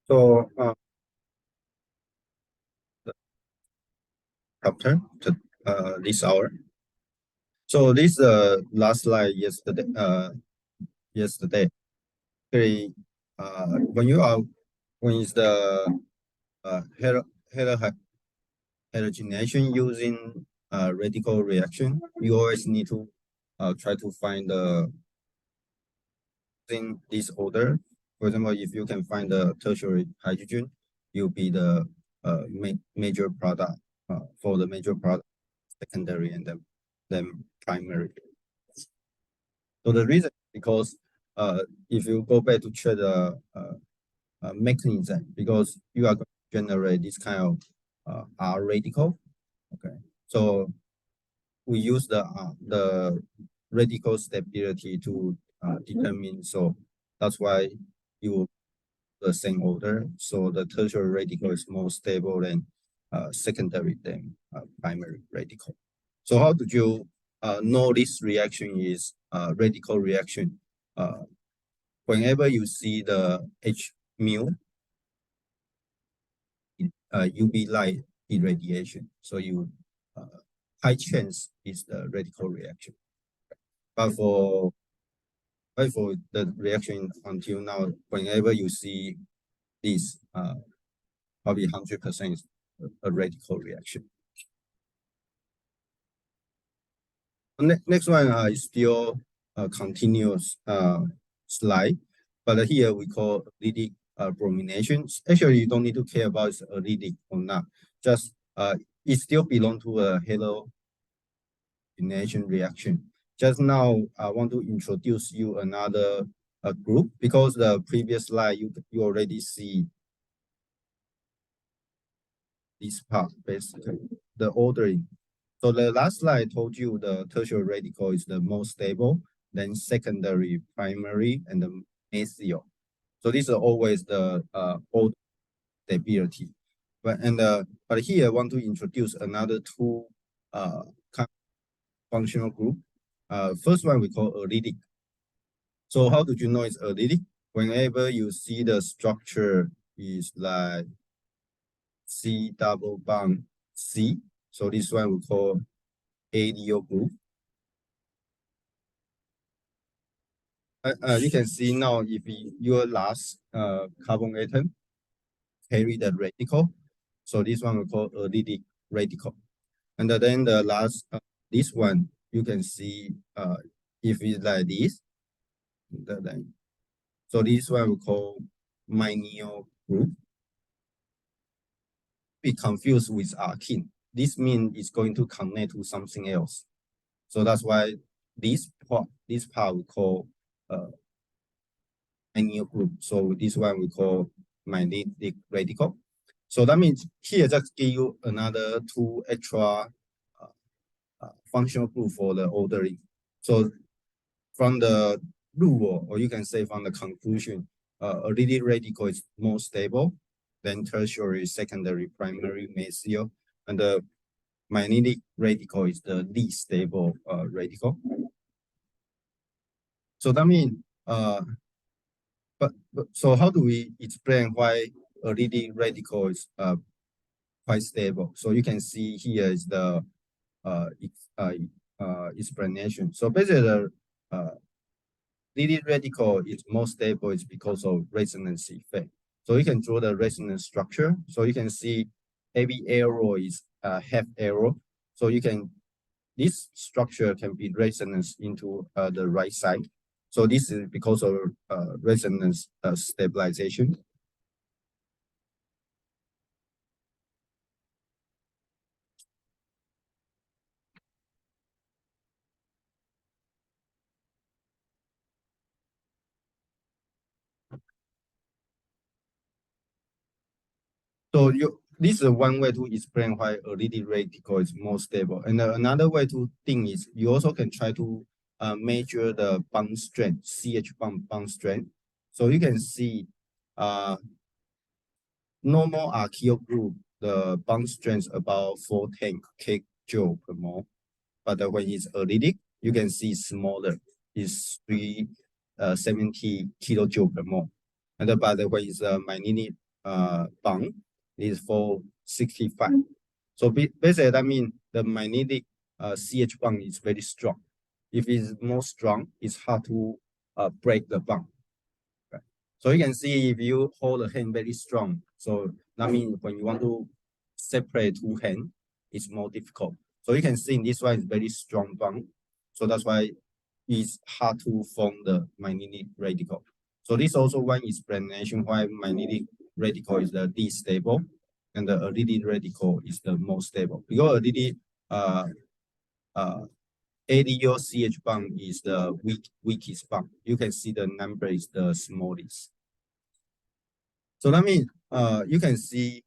So, top 10. this hour. So this last slide yesterday. Okay, when is the heterogeneation using radical reaction, you always need to try to find the in this order. For example, if you can find the tertiary hydrogen, you'll be the major product for the major product, secondary, and then primary. So the reason because if you go back to check the mechanism, because you are going to generate this kind of R radical. Okay, so we use the radical stability to determine. So that's why you the same order. So the tertiary radical is more stable than secondary than primary radical. So how did you know this reaction is radical reaction? Whenever you see the H mu, UV light irradiation, so you high chance is the radical reaction. But for the reaction until now, whenever you see this, probably 100% is a radical reaction. Next one is still a continuous slide, but here we call acidic bromination. Actually, you don't need to care about it's acidic or not. Just it still belongs to a halogenation reaction. Just now, I want to introduce you another group because the previous slide you already see this part basically the ordering. So the last slide told you the tertiary radical is the most stable, then secondary, primary, and the mesial. So these are always the old stability. But here I want to introduce another two functional group. First one we call acidic. So how do you know it's acidic? Whenever you see the structure is like C double bond C. So this one we call ADO group. You can see now if your last carbon atom carry the radical, so this one we call acidic radical. And then the last this one you can see if it's like this, so this one we call Minion group. Be confused with alkene. This means it's going to connect to something else. So that's why this part we call Minion group. So this one we call magnetic radical. So that means here just give you another two extra functional group for the ordering. So from the rule, or you can say from the conclusion, acidic radical is more stable than tertiary, secondary, primary, mesial, and the magnetic radical is the least stable radical. So that means, so how do we explain why acidic radical is quite stable? So you can see here is the explanation. So basically, the acidic radical is more stable is because of resonance effect. So you can draw the resonance structure. So you can see every arrow is half arrow. So you can, this structure can be resonance into the right side. So this is because of resonance stabilization. So this is one way to explain why acidic radical is more stable. And another way to think is you also can try to measure the bond strength, CH bond strength. So you can see normal alkyl group, the bond strength about 410 kJ per mole. But when it's acidic, you can see smaller, it's 370 kilojoule per mole. And by the way, it's a magnetic bond is 465. So basically, that means the magnetic CH bond is very strong. If it's more strong, it's hard to break the bond. Right? So you can see if you hold the hand very strong, so that means when you want to separate two hands, it's more difficult. So you can see this one is very strong bond. So that's why it's hard to form the magnetic radical. So this also one explanation why magnetic radical is the least stable and the allylic radical is the most stable. Because allylic ADO CH bond is the weakest bond. You can see the number is the smallest. So that means you can see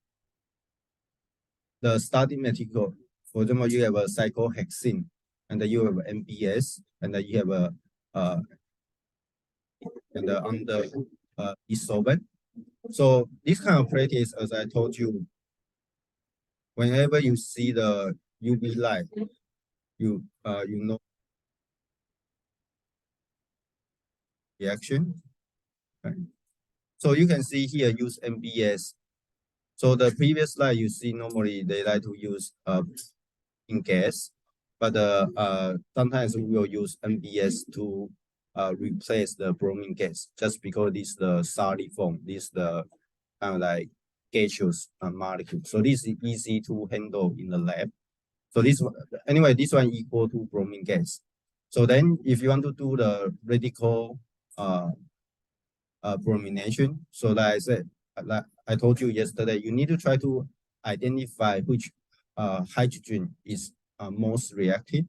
the starting material. For example, you have a cyclohexene, and then you have MBS, and then you have a and under dissolvent. So this kind of practice, as I told you, whenever you see the UV light, you know reaction. Right? So you can see here use MBS. So the previous slide you see normally they like to use in gas, but sometimes we will use MBS to replace the bromine gas just because this is the solid form. This is the kind of like gaseous molecule. So this is easy to handle in the lab. So this anyway, this one equal to bromine gas. So then if you want to do the radical bromination, so like I said, like I told you yesterday, you need to try to identify which hydrogen is most reactive.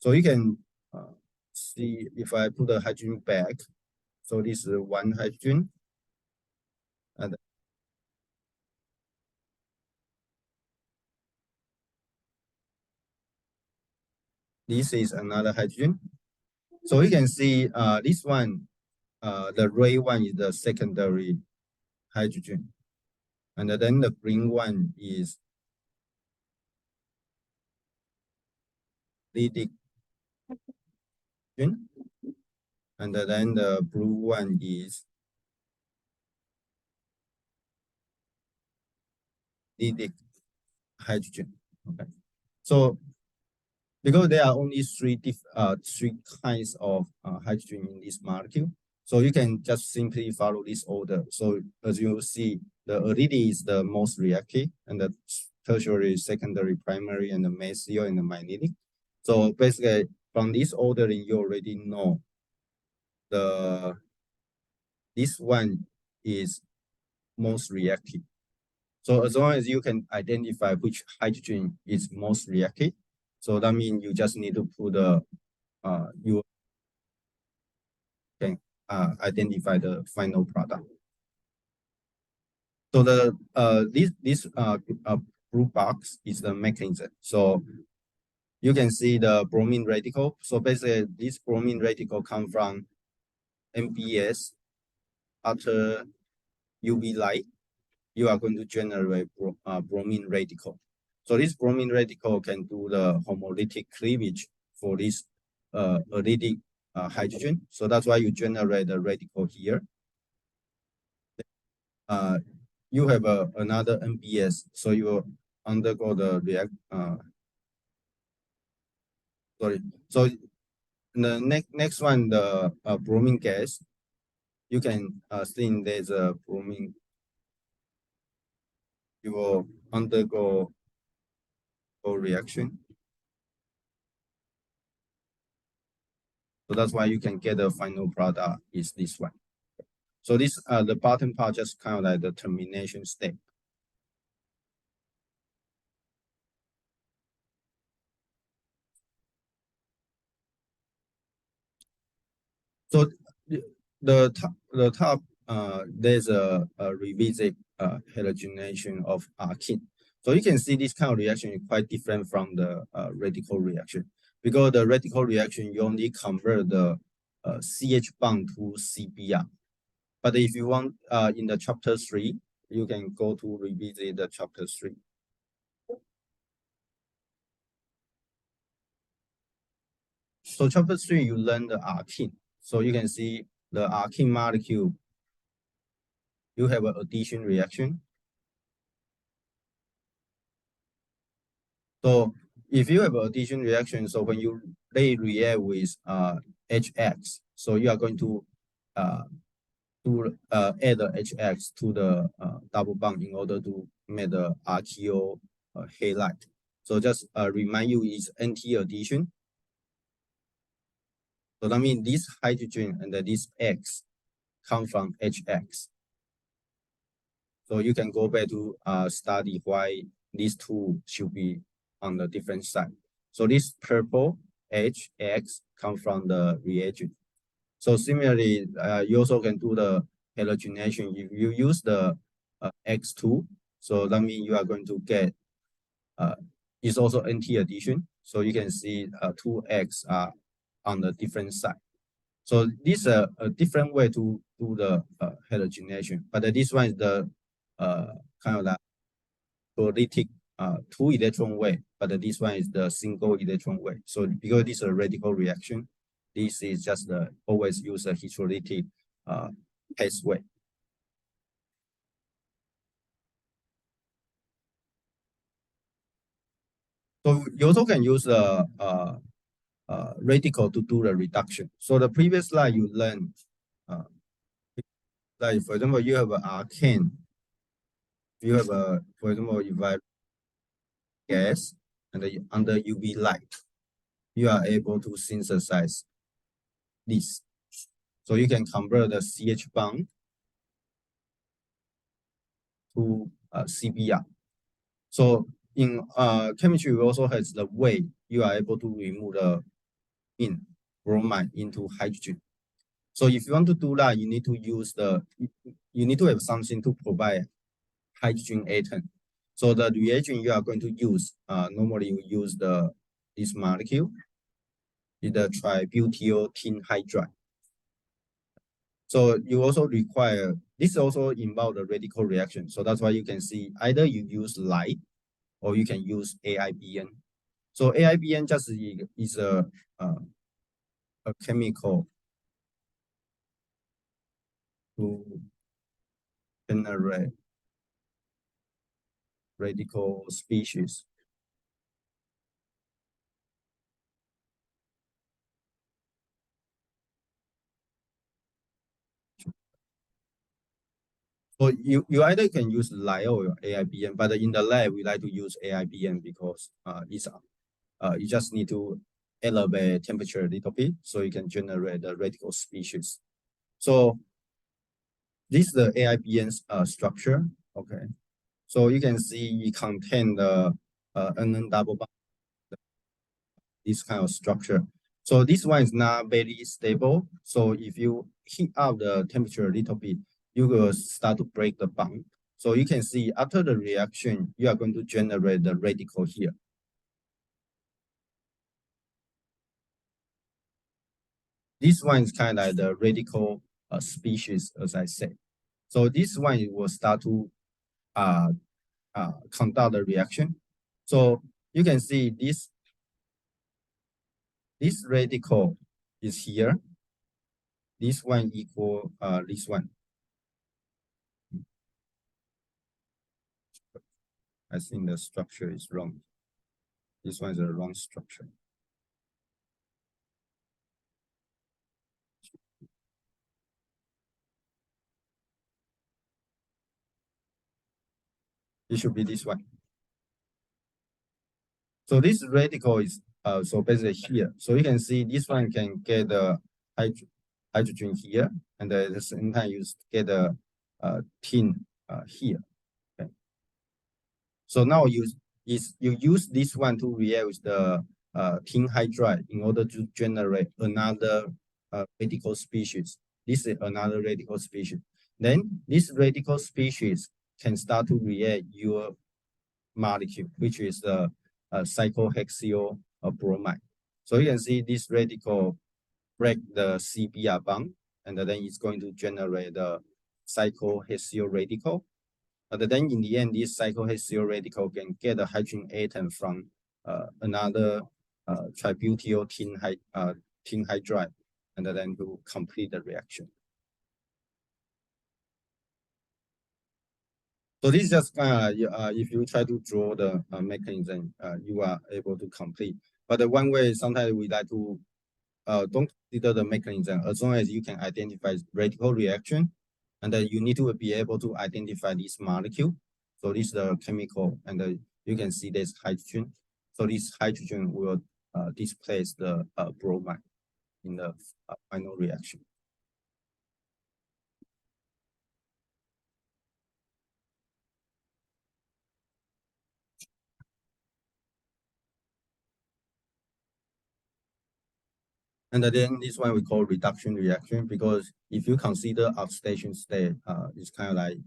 So you can see if I put the hydrogen back. So this is one hydrogen, and this is another hydrogen. So you can see this one, the red one is the secondary hydrogen, and then the green one is leading hydrogen, and then the blue one is leading hydrogen. Okay, so because there are only three kinds of hydrogen in this molecule, so you can just simply follow this order. So as you see, the allylic is the most reactive, and the tertiary, secondary, primary, and the methyl and the magnetic. So basically, from this ordering, you already know this one is most reactive. So as long as you can identify which hydrogen is most reactive, so that means you just need to put you can identify the final product. So the this blue box is the mechanism. So you can see the bromine radical. So basically, this bromine radical come from MBS. After UV light, you are going to generate bromine radical. So this bromine radical can do the homolytic cleavage for this allylic hydrogen. So that's why you generate the radical here. You have another MBS, so you will undergo the sorry. So the next one, the bromine gas, you can see there's a bromine. You will undergo a reaction. So that's why you can get the final product is this one. So this the bottom part just kind of like the termination step. So the top there's a revisit halogenation of alkene. So you can see this kind of reaction is quite different from the radical reaction, because the radical reaction you only convert the CH bond to CBr. But if you want in the chapter 3, you can go to revisit the chapter 3. So chapter 3, you learn the alkene. So you can see the alkene molecule, you have an addition reaction. So if you have addition reaction, so when they react with HX, so you are going to add the HX to the double bond in order to make the RTO halide. So just remind you, is NT addition. So that means this hydrogen and this X come from HX. So you can go back to study why these two should be on the different side. So this purple HX come from the reagent. So similarly, you also can do the halogenation. If you use the X2, so that means you are going to get it's also NT addition. So you can see 2X are on the different side. So this is a different way to do the halogenation. But this one is the kind of like prolific 2-electron way, but this one is the single electron way. So because this is a radical reaction, this is just the always use a heterolytic pathway. So you also can use the radical to do the reduction. So the previous slide you learned, like for example, you have an arcane. You have a, for example, if I gas and under UV light, you are able to synthesize this. So you can convert the CH bond to CBr. So in chemistry, we also has the way you are able to remove the bromine into hydrogen. So if you want to do that, you need to use you need to have something to provide hydrogen atom. So the reagent you are going to use, normally you use this molecule, is the tributyl tin hydride. So you also require, this also involve the radical reaction. So that's why you can see either you use light or you can use AIBN. So AIBN just is a chemical to generate radical species. So you either can use light or AIBN, but in the lab we like to use AIBN because you just need to elevate temperature a little bit so you can generate the radical species. So this is the AIBN structure. Okay, so you can see it contain the NN double bond, this kind of structure. So this one is not very stable. So if you heat up the temperature a little bit, you will start to break the bond. So you can see after the reaction, you are going to generate the radical here. This one is kind of like the radical species, as I said. So this one will start to conduct the reaction. So you can see this radical is here. This one equal this one. I think the structure is wrong. This one is a wrong structure. It should be this one. So this radical is so basically here. So you can see this one can get the hydrogen here, and at the same time you get the tin here. Okay. So now you use this one to react with the tin hydride in order to generate another radical species. This is another radical species. Then this radical species can start to react your molecule, which is the cyclohexyl bromide. So you can see this radical break the CBr bond, and then it's going to generate the cyclohexyl radical. But then in the end, this cyclohexyl radical can get a hydrogen atom from another tributyl tin hydride, and then to complete the reaction. So this is just kind of if you try to draw the mechanism, you are able to complete. But the one way sometimes we like to don't consider the mechanism as long as you can identify radical reaction, and then you need to be able to identify this molecule. So this is the chemical, and you can see this hydrogen. So this hydrogen will displace the bromine in the final reaction. And then this one we call reduction reaction, because if you consider oxidation state, it's kind of like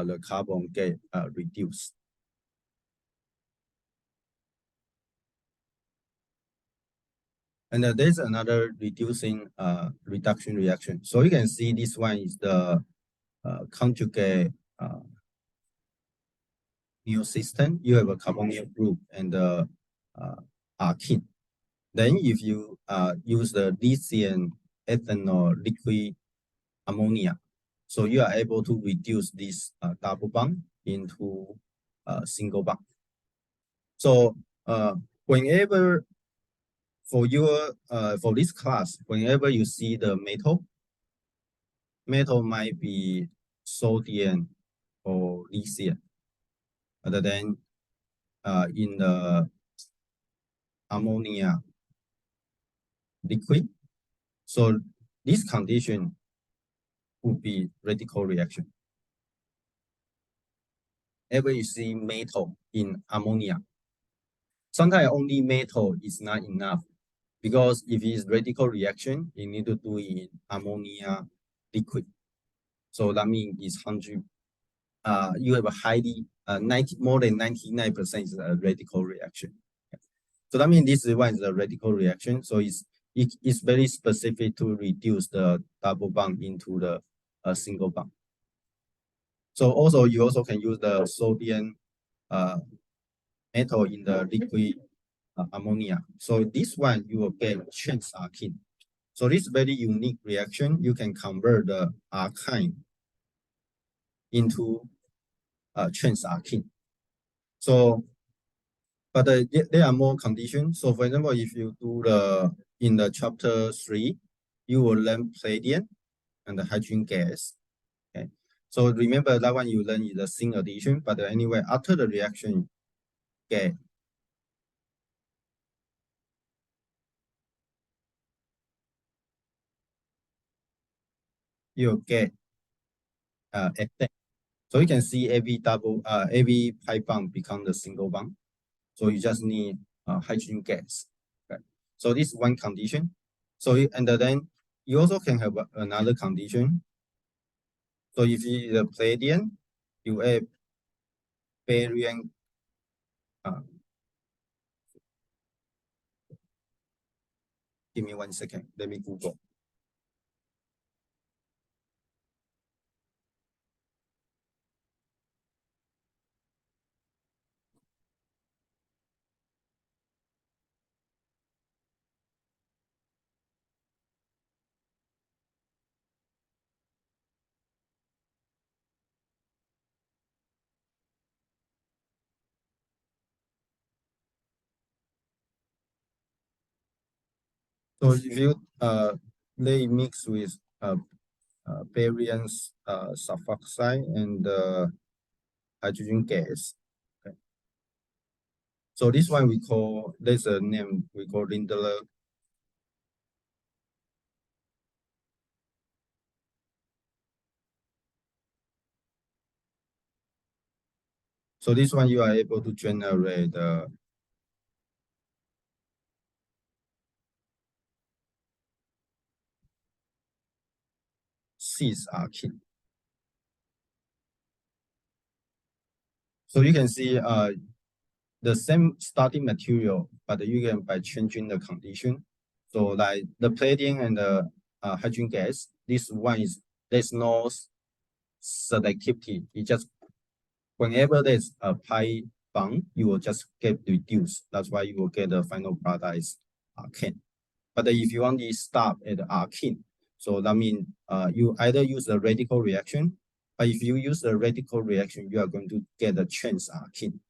the carbon get reduced. And there's another reducing reduction reaction. So you can see this one is the conjugate new system. You have a carbonyl group and the alkene. Then if you use the lithium ethanol liquid ammonia, so you are able to reduce this double bond into a single bond. So whenever for your for this class, whenever you see the metal might be sodium or lithium, other than in the ammonia liquid. So this condition would be radical reaction. Ever you see metal in ammonia, sometimes only metal is not enough, because if it's radical reaction, you need to do it in ammonia liquid. So that means it's 100. You have a highly more than 99% is a radical reaction. So that means this one is a radical reaction. So it's very specific to reduce the double bond into the single bond. So also you also can use the sodium metal in the liquid ammonia. So this one you will get trans alkene. So this very unique reaction, you can convert the alkyne into trans alkene. So, but there are more conditions. So for example, if you do in the chapter 3, you will learn palladium and the hydrogen gas. Okay. So remember that one you learn is a syn addition, but anyway, after the reaction, okay, you get ethane. So you can see every pi bond become the single bond. So you just need hydrogen gas. Okay. So this is one condition. So and then you also can have another condition. So if you the palladium, you have barium. Give me 1 second. Let me Google. So if you they mix with barium sulfoxide and hydrogen gas. Okay. So this one we call, there's a name we call Lindler. So this one you are able to generate cis alkene. So you can see the same starting material, but you can by changing the condition. So like the palladium and the hydrogen gas, this one is there's no selectivity. It just whenever there's a pi bond, you will just get reduced. That's why you will get the final product is alkane. But if you want to stop at alkene, so that means you either use the radical reaction, But if you use the radical reaction, you are going to get the chains are kin.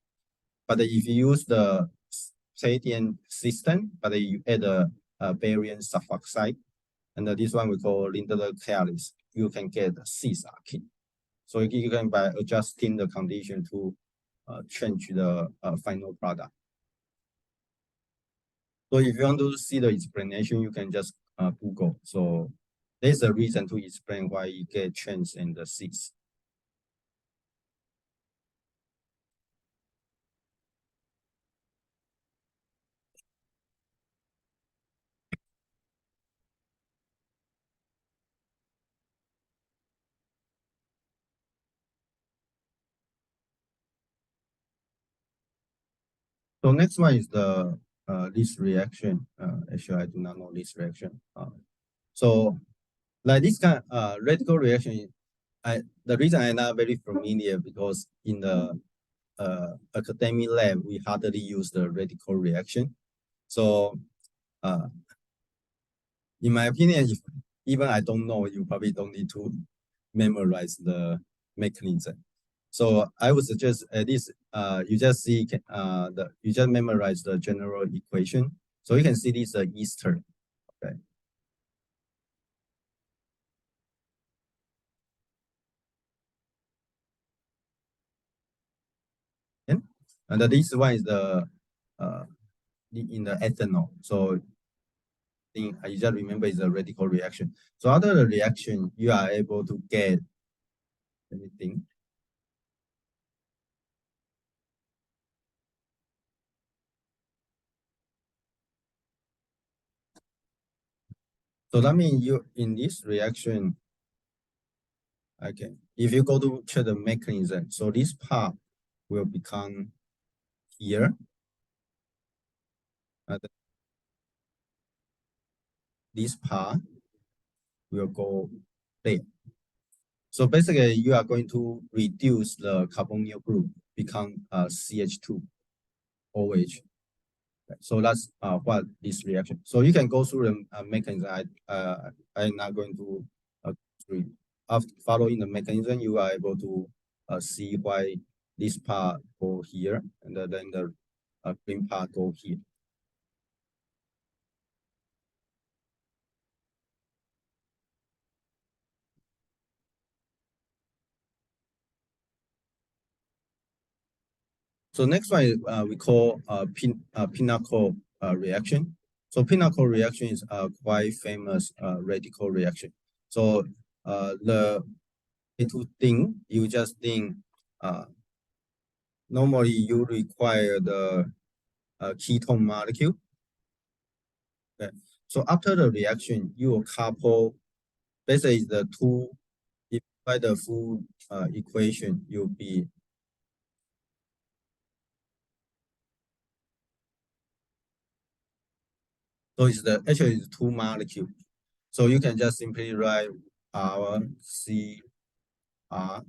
But if you use the Palladian system, but you add a barium sulfoxide, and this one we call Lindler catalyst, you can get the Cs are kin. So you can by adjusting the condition to change the final product. So if you want to see the explanation, you can just Google. So there's a reason to explain why you get change in the Cs. So next one is the this reaction. Actually, I do not know this reaction. So like this kind radical reaction, the reason I'm not very familiar because in the academic lab we hardly use the radical reaction. So in my opinion, if even I don't know, you probably don't need to memorize the mechanism. So I would suggest at least you just see you just memorize the general equation. So you can see this Easter. Okay. And this one is the in the ethanol. So you just remember it's a radical reaction. So after the reaction, you are able to get anything. So that means you in this reaction, okay, if you go to check the mechanism, so this part will become here. This part will go there. So basically, you are going to reduce the carbonyl group, become CH2 OH. So that's what this reaction. So you can go through the mechanism. I'm not going to through. After following the mechanism, you are able to see why this part go here, and then the green part go here. So next one we call pinnacle reaction. So pinnacle reaction is a quite famous radical reaction. So the two thing you just think normally you require the ketone molecule. Okay. So after the reaction, you will couple. Basically, the two. If by the full equation, you'll be. So it's the actually it's two molecule. So you can just simply write R C R.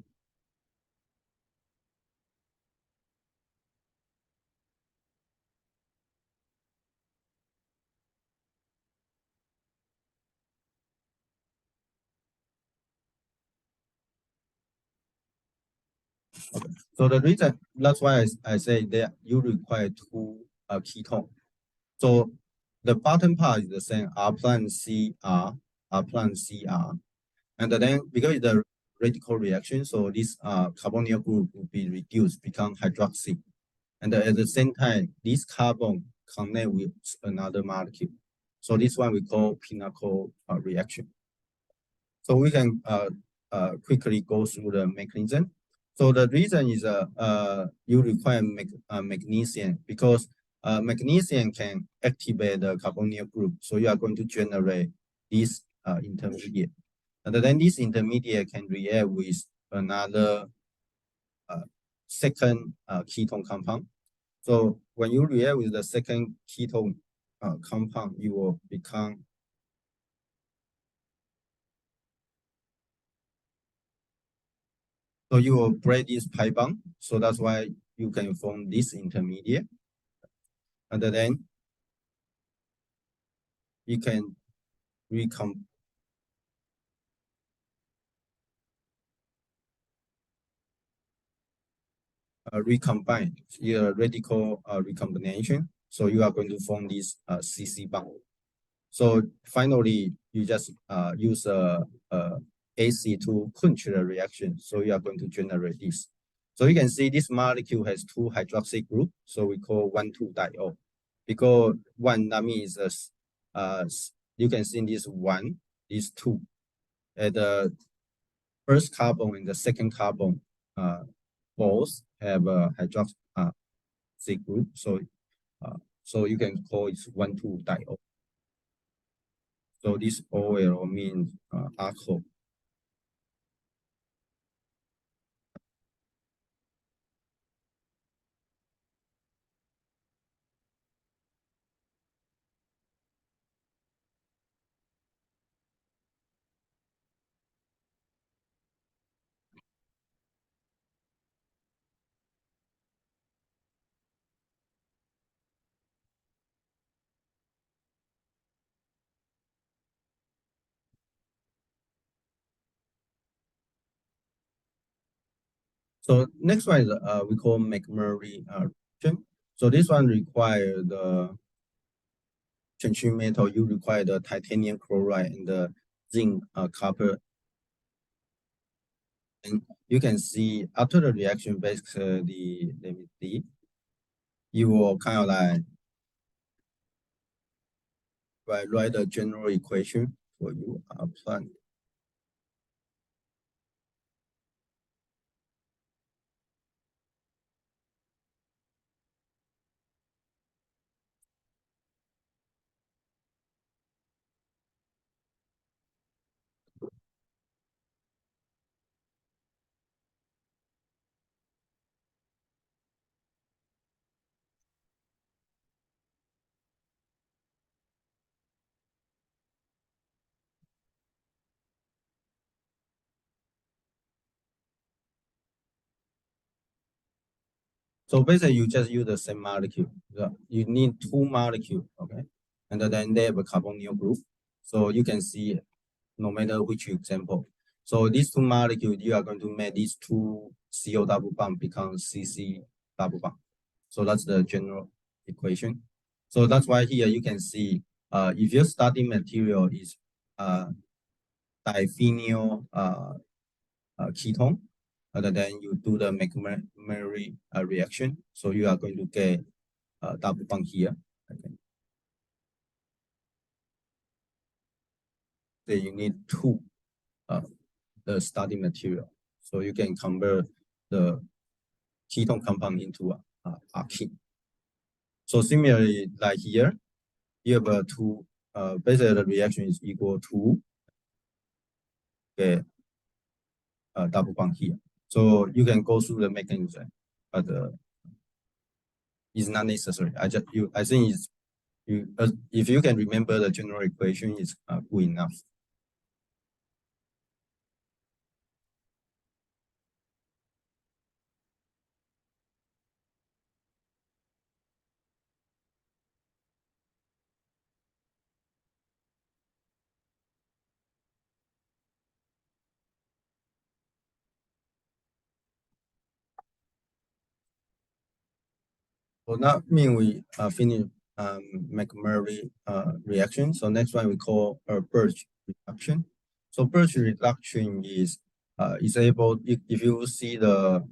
Okay. So the reason that's why I say that you require two ketone. So the bottom part is the same R plus CR, R plus CR, and then because the radical reaction, so this carbonyl group will be reduced, become hydroxy, and at the same time, this carbon connect with another molecule. So this one we call pinnacle reaction. So we can quickly go through the mechanism. So the reason is you require magnesium because magnesium can activate the carbonyl group. So you are going to generate this intermediate. And then this intermediate can react with another second ketone compound. So when you react with the second ketone compound, you will become. So you will break this pi bond. So that's why you can form this intermediate. And then you can recombine, radical recombination. So you are going to form this CC bond. So finally, you just use AC to quench the reaction. So you are going to generate this. So you can see this molecule has two hydroxy group. So we call 1,2-diol. Because one, that means you can see this one, this two. At the first carbon and the second carbon, both have a hydroxy group. So you can call it 1,2-diol. So this OL means alcohol. So next one is we call McMurray reaction. So this one require the transition metal. You require the titanium chloride and the zinc copper. And you can see after the reaction, basically, let me see, you will kind of like write the general equation for you apply. So basically, you just use the same molecule. You need two molecules, okay? And then they have a carbonyl group. So you can see no matter which example. So these two molecules, you are going to make these two CO double bond become CC double bond. So that's the general equation. So that's why here you can see if your starting material is diphenyl ketone, and then you do the McMurray reaction. So you are going to get double bond here. Okay. So you need two the starting material. So you can convert the ketone compound into alkene. So similarly, like here, you have two. Basically, the reaction is equal to the double bond here. So you can go through the mechanism, but it's not necessary. I think it's if you can remember the general equation, is good enough. So that means we finish McMurray reaction. So next one we call a Birch reduction. So Birch reduction is able, if you see the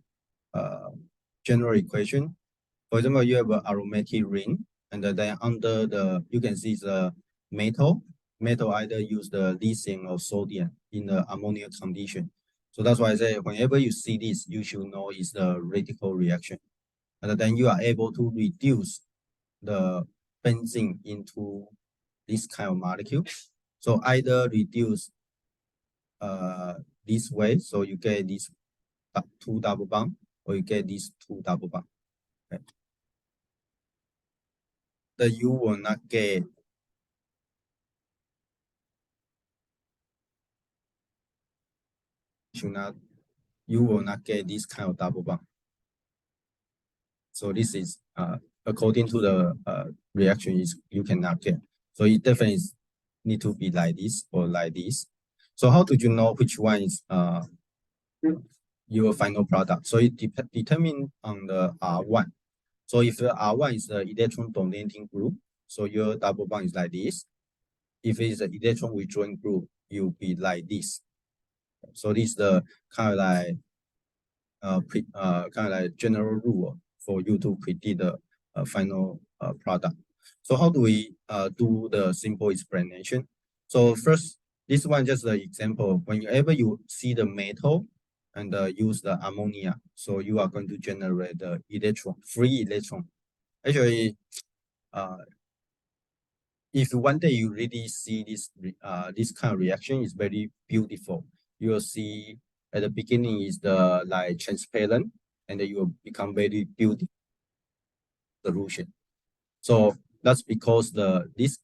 general equation. For example, you have an aromatic ring, and then under the, you can see the metal. Metal either use the lithium or sodium in the ammonia condition. So that's why I say whenever you see this, you should know it's the radical reaction. And then you are able to reduce the benzene into this kind of molecule. So either reduce this way, so you get this two double bond, or you get these two double bond. Okay. That you will not get you will not get this kind of double bond. So this is according to the reaction is you cannot get. So it definitely need to be like this or like this. So how do you know which one is your final product. So it determines on the R1. So if the R1 is the electron donating group, so your double bond is like this. If it's an electron withdrawing group, you'll be like this. So this is the kind of like general rule for you to predict the final product. So how do we do the simple explanation? So first, this one just an example. Whenever you see the metal and use the ammonia, so you are going to generate the electron, free electron. Actually, if one day you really see this kind of reaction, is very beautiful. You will see at the beginning is the like transparent, and then you will become very beautiful solution. So that's because this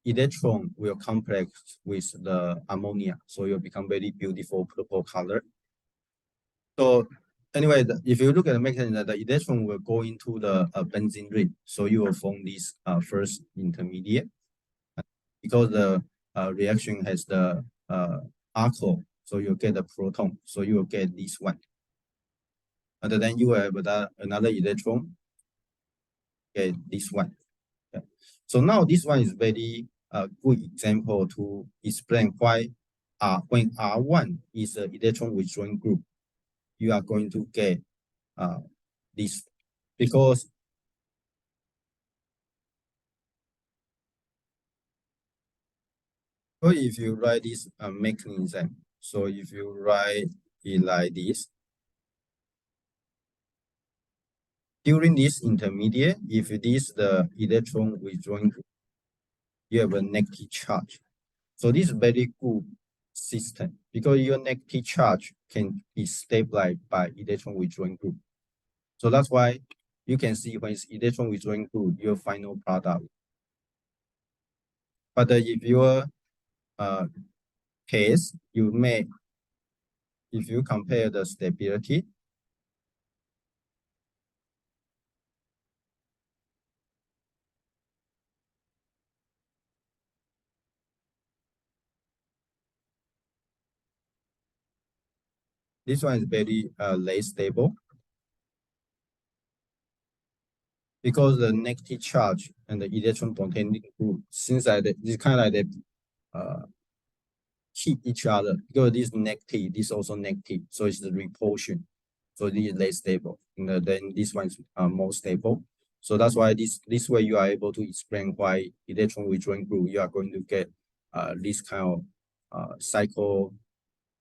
electron will complex with the ammonia, so you'll become very beautiful purple color. So anyway, if you look at the mechanism, the electron will go into the benzene ring, so you will form this first intermediate. Because the reaction has the alcohol, so you get the proton, so you will get this one. And then you have another electron, get this one. Okay. So now this one is very good example to explain why when R1 is an electron withdrawing group, you are going to get this, because so if you write this mechanism, so if you write it like this, during this intermediate, if it is the electron withdrawing group, you have a negative charge. So this is very good system because your negative charge can be stabilized by electron withdrawing group. So that's why you can see when it's electron withdrawing group, your final product. But if your case, if you compare the stability, this one is very less stable, because the negative charge and the electron containing group, since it's kind of like they hit each other, because this negative, this also negative, so it's the repulsion. So this is less stable, and then this one's more stable. So that's why this way you are able to explain why electron withdrawing group you are going to get this kind of cycle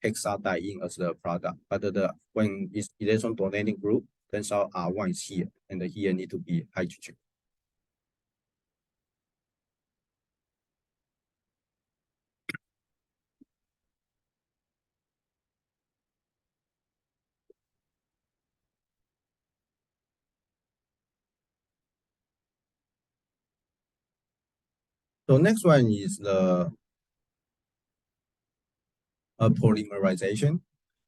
hexadiene as the product. But when it's electron donating group, turns out R1 is here, and here need to be hydrogen. So next one is the polymerization.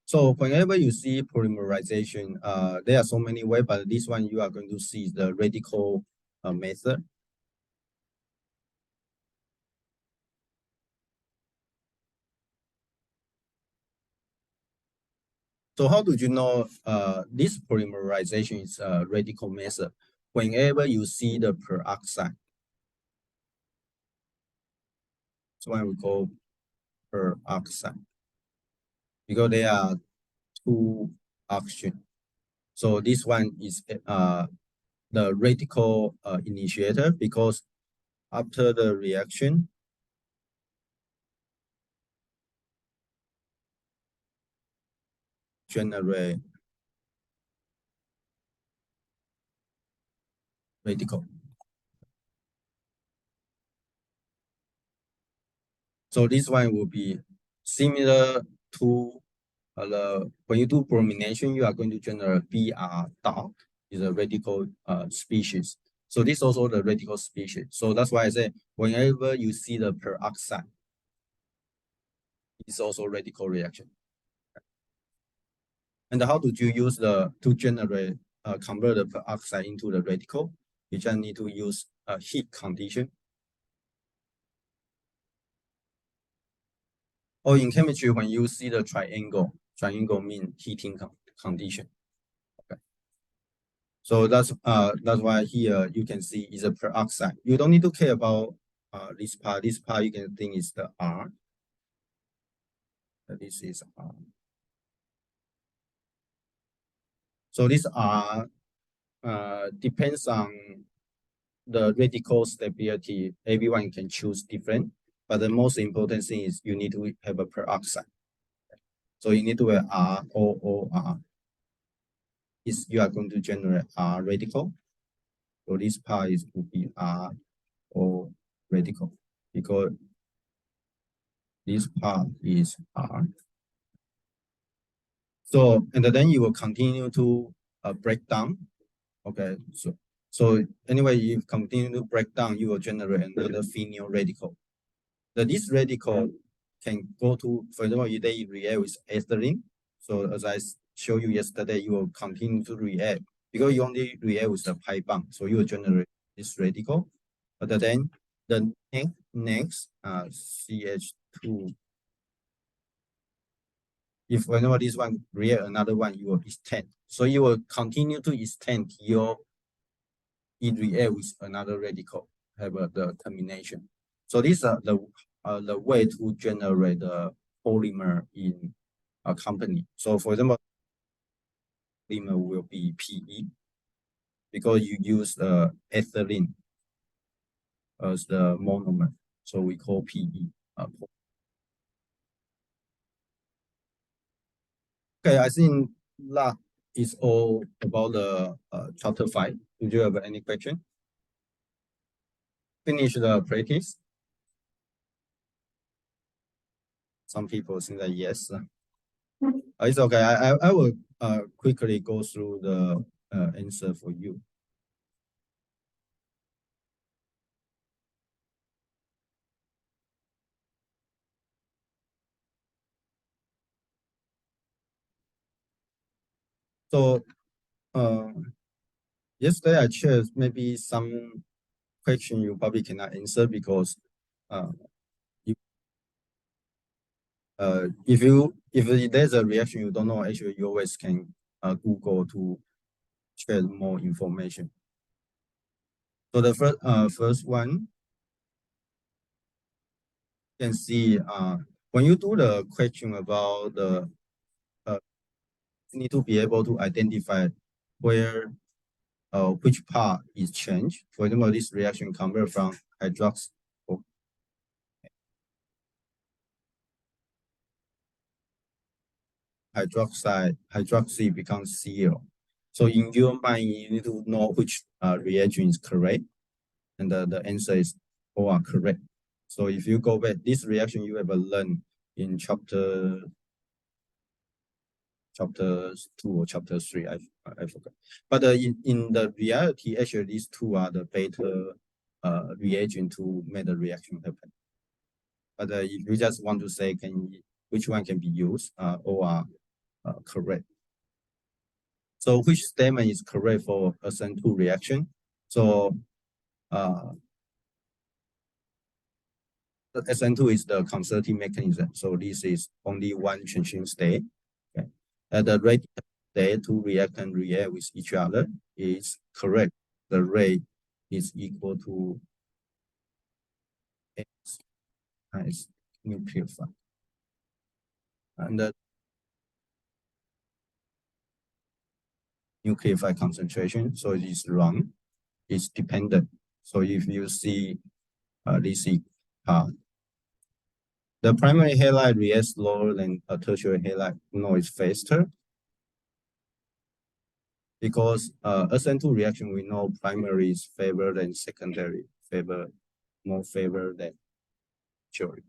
So whenever you see polymerization, there are so many ways, but this one you are going to see the radical method. So how do you know this polymerization is a radical method? Whenever you see the peroxide, so why we call peroxide, because there are two oxygen. So this one is the radical initiator, because after the reaction, generate radical. So this one will be similar to when you do bromination, you are going to generate Br dot, is a radical species. So this is also the radical species. So that's why I say whenever you see the peroxide, it's also radical reaction. And how do you use to generate convert the peroxide into the radical? You just need to use a heat condition. Or in chemistry, when you see the triangle means heating condition. Okay. So that's why here you can see is a peroxide. You don't need to care about this part. This part you can think is the R. This is R. So this R depends on the radical stability. Everyone can choose different, but the most important thing is you need to have a peroxide. So you need to have ROOR. Is you are going to generate R radical. So this part is will be RO radical because this part is R. So and then you will continue to break down. Okay, so anyway, you continue to break down, you will generate another phenyl radical. This radical can go to, for example, if they react with ethylene. So as I showed you yesterday, you will continue to react because you only react with the pi bond. So you will generate this radical. But then the next CH2. If whenever this one react another one, you will extend. So you will continue to extend your it react with another radical, have the termination. So these are the way to generate the polymer in a company. So for example, polymer will be PE because you use ethylene as the monomer. So we call PE. Okay, I think that is all about the chapter 5. Do you have any question? Finish the practice. Some people think that yes. It's okay. I will quickly go through the answer for you. So yesterday I shared maybe some question you probably cannot answer because if there's a reaction you don't know, actually you always can Google to share more information. So the first one, you can see when you do the question about the you need to be able to identify where which part is changed. For example, this reaction convert from hydroxy becomes Cl. So in your mind, you need to know which reaction is correct, and the answer is all are correct. So if you go back, this reaction you have learned in chapter 2 or chapter 3, I forgot. But in the reality, actually these two are the better reagent to make the reaction happen. But if you just want to say which one can be used, all are correct. So which statement is correct for SN2 reaction? So the SN2 is the conservative mechanism. So this is only one transition state. Okay. The rate they two reactant react with each other is correct. The rate is equal to X times nucleophile. And the nucleophile concentration, so it is wrong. It's dependent. So if you see this the primary halide reacts slower than a tertiary halide. No, it's faster. Because SN2 reaction, we know primary is favored than secondary, more favored than tertiary.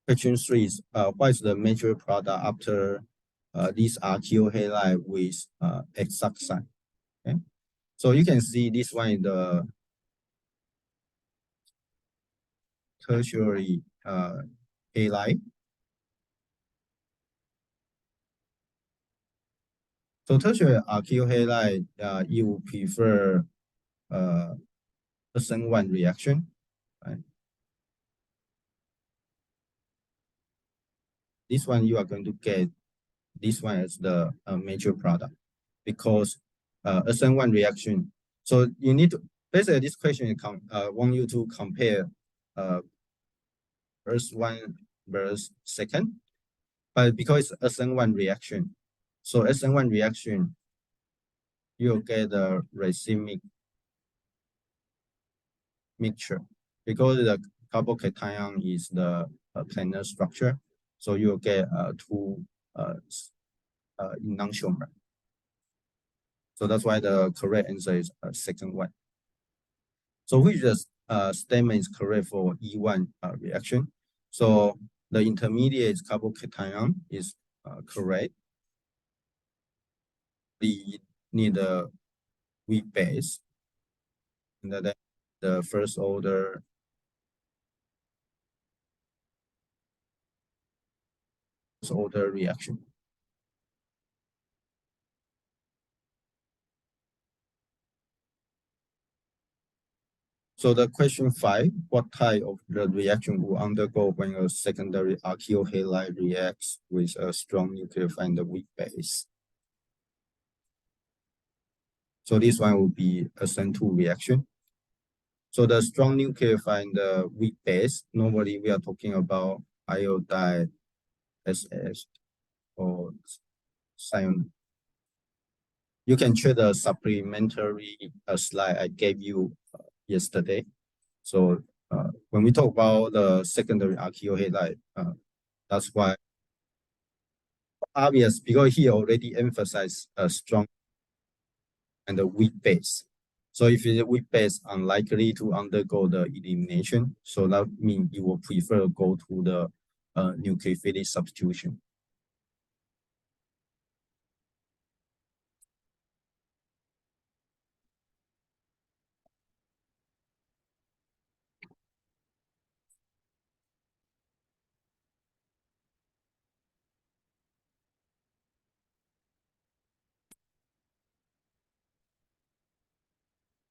Question 3 is what is the major product after this RTO halide with hexoxide? Okay, so you can see this one is the tertiary halide. So tertiary RTO halide, you prefer SN1 reaction. this one you are going to get this one as the major product because SN1 reaction. So you need to basically this question want you to compare first one versus second, but because it's SN1 reaction, so SN1 reaction you'll get a racemic mixture because the carbocation is the planar structure, so you'll get two enantiomer. So that's why the correct answer is second one. So which statement is correct for E1 reaction? So the intermediate carbocation is correct. We need a weak base, and then the first order reaction. So the question 5, what type of the reaction will undergo when a secondary archaeal halide reacts with a strong nucleophile and a weak base? So this one will be a SN2 reaction. So the strong nucleophile and the weak base, normally we are talking about iodide, SS, or cyan. You can check the supplementary slide I gave you yesterday. So when we talk about the secondary archaeal halide, that's why obvious because he already emphasized a strong and a weak base. So if it's a weak base, unlikely to undergo the elimination. So that means you will prefer go to the nucleophilic substitution.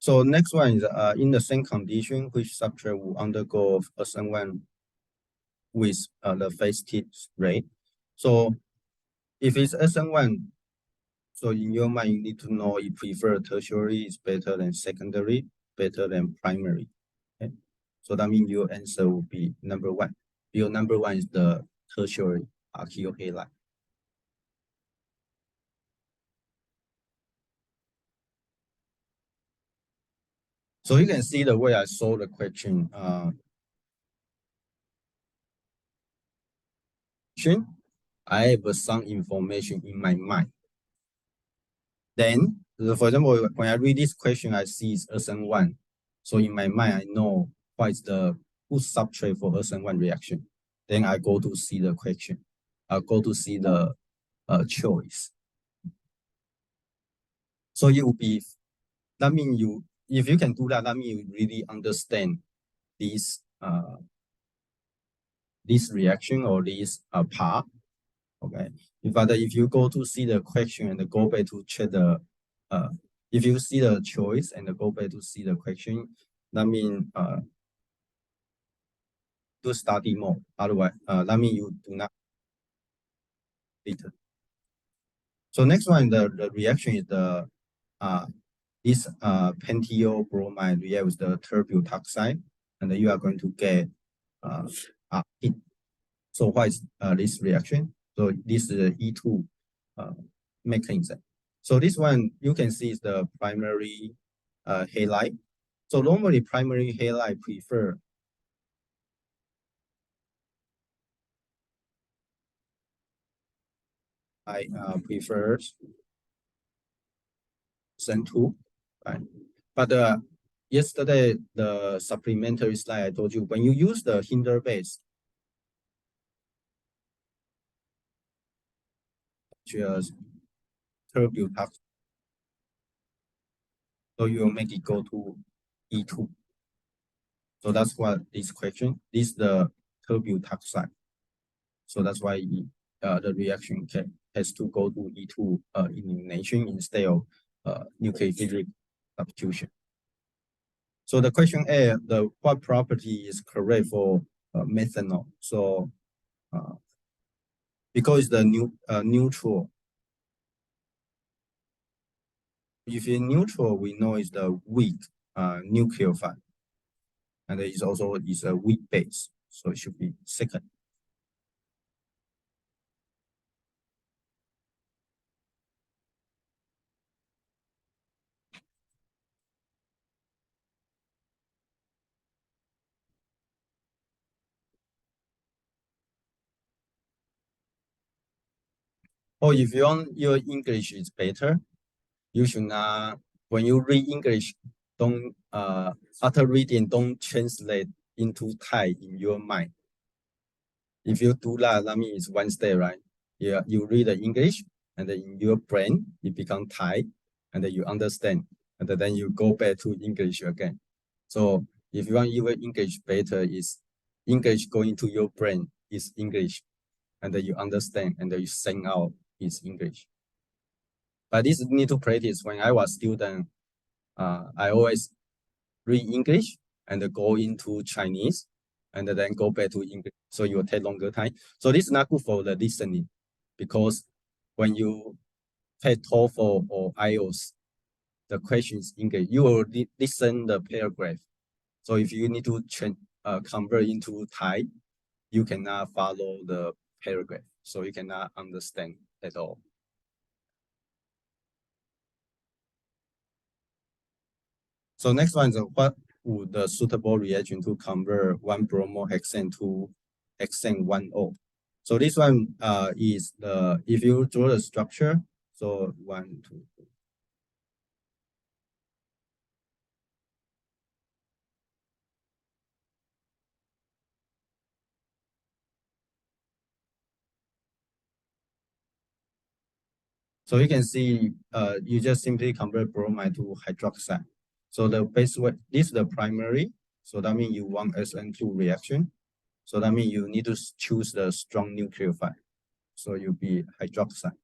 So next one is in the same condition, which substrate will undergo SN1 with the phase tip rate. So if it's SN1, so in your mind, you need to know you prefer tertiary is better than secondary, better than primary. Okay? So that means your answer will be number 1. Your number 1 is the tertiary archaeal halide. So you can see the way I saw the question. I have some information in my mind. Then, for example, when I read this question, I see it's SN1. So in my mind, I know what is the good substrate for SN1 reaction. Then I go to see the question. I go to see the choice. So it will be, that means if you can do that, that means you really understand this reaction or this part. Okay. But if you go to see the question and go back to check the, if you see the choice and go back to see the question, that means to study more. Otherwise, that means you do not later. So next one, the reaction is the this pentyl bromide react with the terbutoxide, and you are going to get it. So what is this reaction? So this is the E2 mechanism. So this one you can see is the primary halide. So normally primary halide prefer prefers SN2, right? But yesterday the supplementary slide I told you when you use the Hinder base, just terbutoxide, so you will make it go to E2. So that's what this question. This is the terbutoxide. So that's why the reaction has to go to E2 elimination instead of nucleophilic substitution. So the question A, what property is correct for methanol? So because the neutral. If it's neutral, we know it's the weak nucleophile, and it also is a weak base, so it should be second. Or if you want your English is better, you should not, when you read English, don't after reading, don't translate into Thai in your mind. If you do that, that means it's one step, right? Yeah, you read the English, and then in your brain it becomes Thai, and then you understand, and then you go back to English again. So if you want your English better, is English going to your brain is English, and then you understand, and then you sing out is English. But this need to practice. When I was student, I always read English and go into Chinese, and then go back to English. So it will take longer time. So this is not good for the listening, because when you take TOEFL or IELTS, the question is English. You will listen the paragraph. So if you need to convert into Thai, you cannot follow the paragraph. So you cannot understand at all. So next one is what would the suitable reaction to convert one bromohexane to hexane 1O? So this one is the, if you draw the structure, so 1, 2, 3. So you can see, you just simply convert bromide to hydroxide. So the base way, this is the primary. So that means you want SN2 reaction. So that means you need to choose the strong nucleophile. So you'll be hydroxide.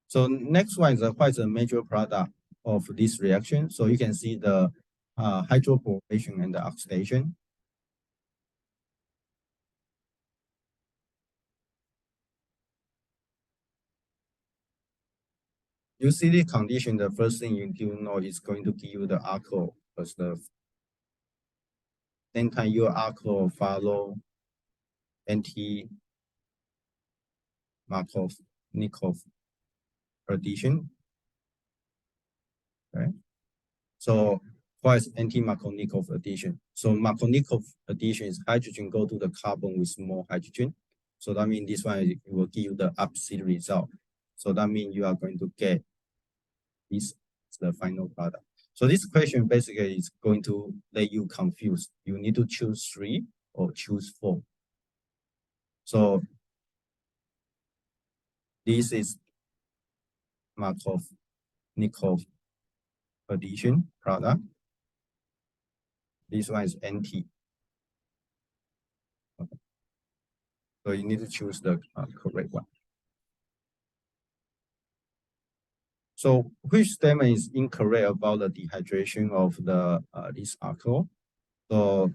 So next one is what is the major product of this reaction. So you can see the hydroboration and the oxidation. You see the condition, the first thing you do know is going to give you the alcohol as the same time your alcohol follow anti-Markov-Nikov addition. Right? So what is anti-Markov-Nikov addition? So Markov-Nikov addition is hydrogen go to the carbon with more hydrogen. So that means this one will give you the opposite result. So that means you are going to get this the final product. So this question basically is going to let you confuse. You need to choose 3 or choose 4. So this is Markov-Nikov addition product. This one is anti. Okay. So you need to choose the correct one. So which statement is incorrect about the dehydration of the this alcohol? So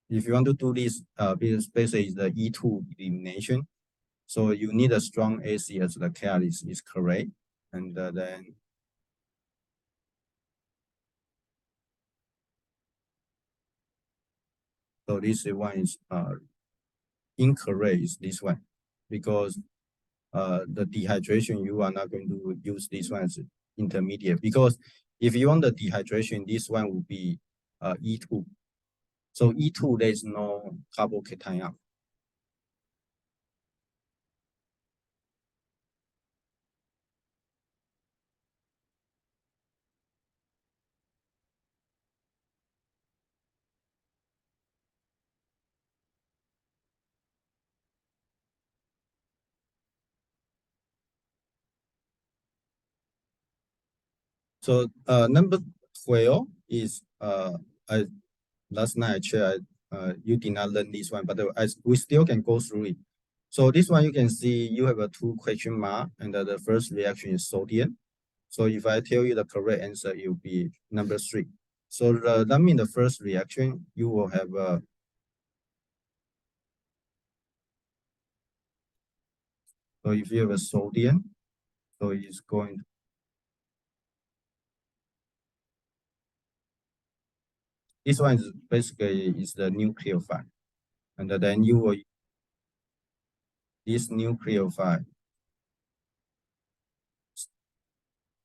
if you want to do this, basically is the E2 elimination. So you need a strong AC as the catalyst is correct, and then so this one is incorrect is this one, because the dehydration you are not going to use this one as intermediate, because if you want the dehydration, this one will be E2. So E2 there is no carbocation. So number 12 is last night I shared, you did not learn this one, but we still can go through it. So this one you can see you have a 2 question mark, and the first reaction is sodium. So if I tell you the correct answer, it will be number 3. So that means the first reaction you will have So if you have a sodium, so it's going to, this one is basically is the nucleophile. And then you will this nucleophile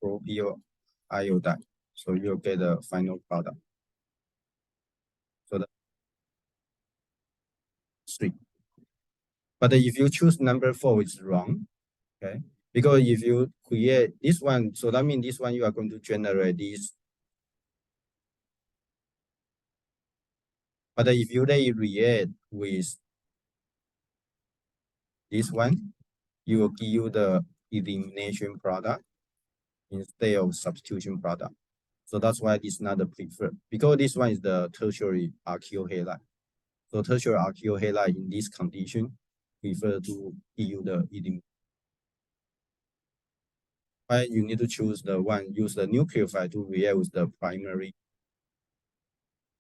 propyl iodide. So you'll get the final product. So that's 3. But if you choose number 4, it's wrong. Okay. Because if you create this one, so that means this one you are going to generate this. But if you react with this one, you will give you the elimination product instead of substitution product. So that's why it's not the preferred, because this one is the tertiary alkyl halide. So tertiary alkyl halide in this condition prefer to give you the elimination. Why you need to choose the one, use the nucleophile to react with the primary.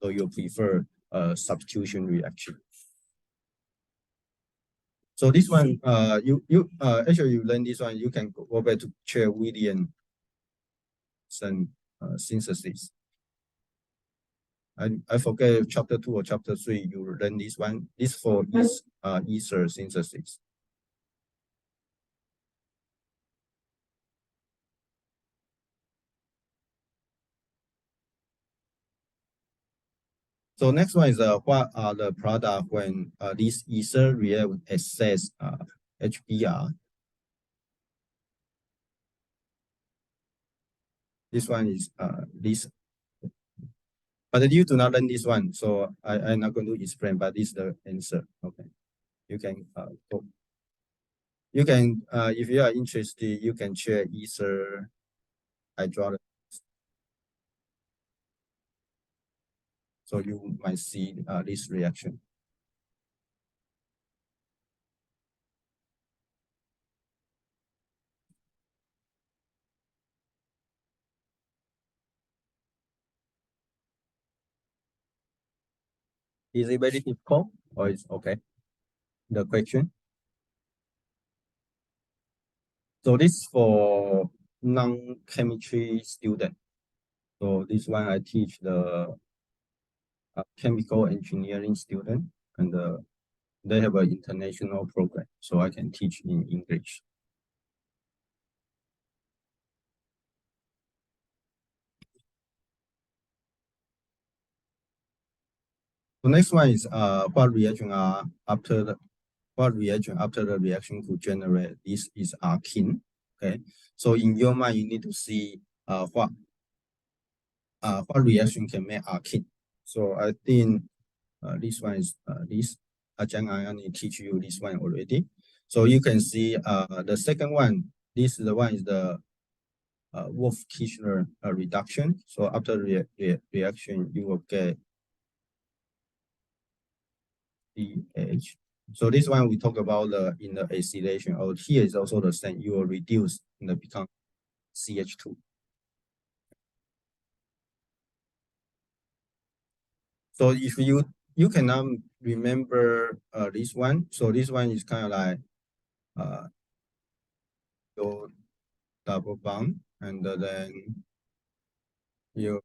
So you prefer a substitution reaction. So this one, actually you learn this one, you can go back to chair William synthesis. I forget chapter 2 or chapter 3, you learn this one. This for ether synthesis. So next one is what are the product when this ether react with excess HBr. This one is this, but you do not learn this one, so I'm not going to explain, but this is the answer. Okay, you can go. You can, if you are interested, you can check ether hydrolysis. So you might see this reaction. Is it very difficult or it's okay? The question. So this for non-chemistry student. So this one I teach the chemical engineering student, and they have an international program, so I can teach in English. The next one is what reaction are after the reaction to generate this is alkene. Okay, so in your mind you need to see what reaction can make alkene. So I think this one is this. I teach you this one already. So you can see the second one. This is the one is the Wolff-Kishner reduction. So after reaction, you will get pH. So this one we talk about in the acylation. Or here is also the same. You will reduce and become CH2. So if you cannot remember this one, so this one is kind of like your double bond, and then you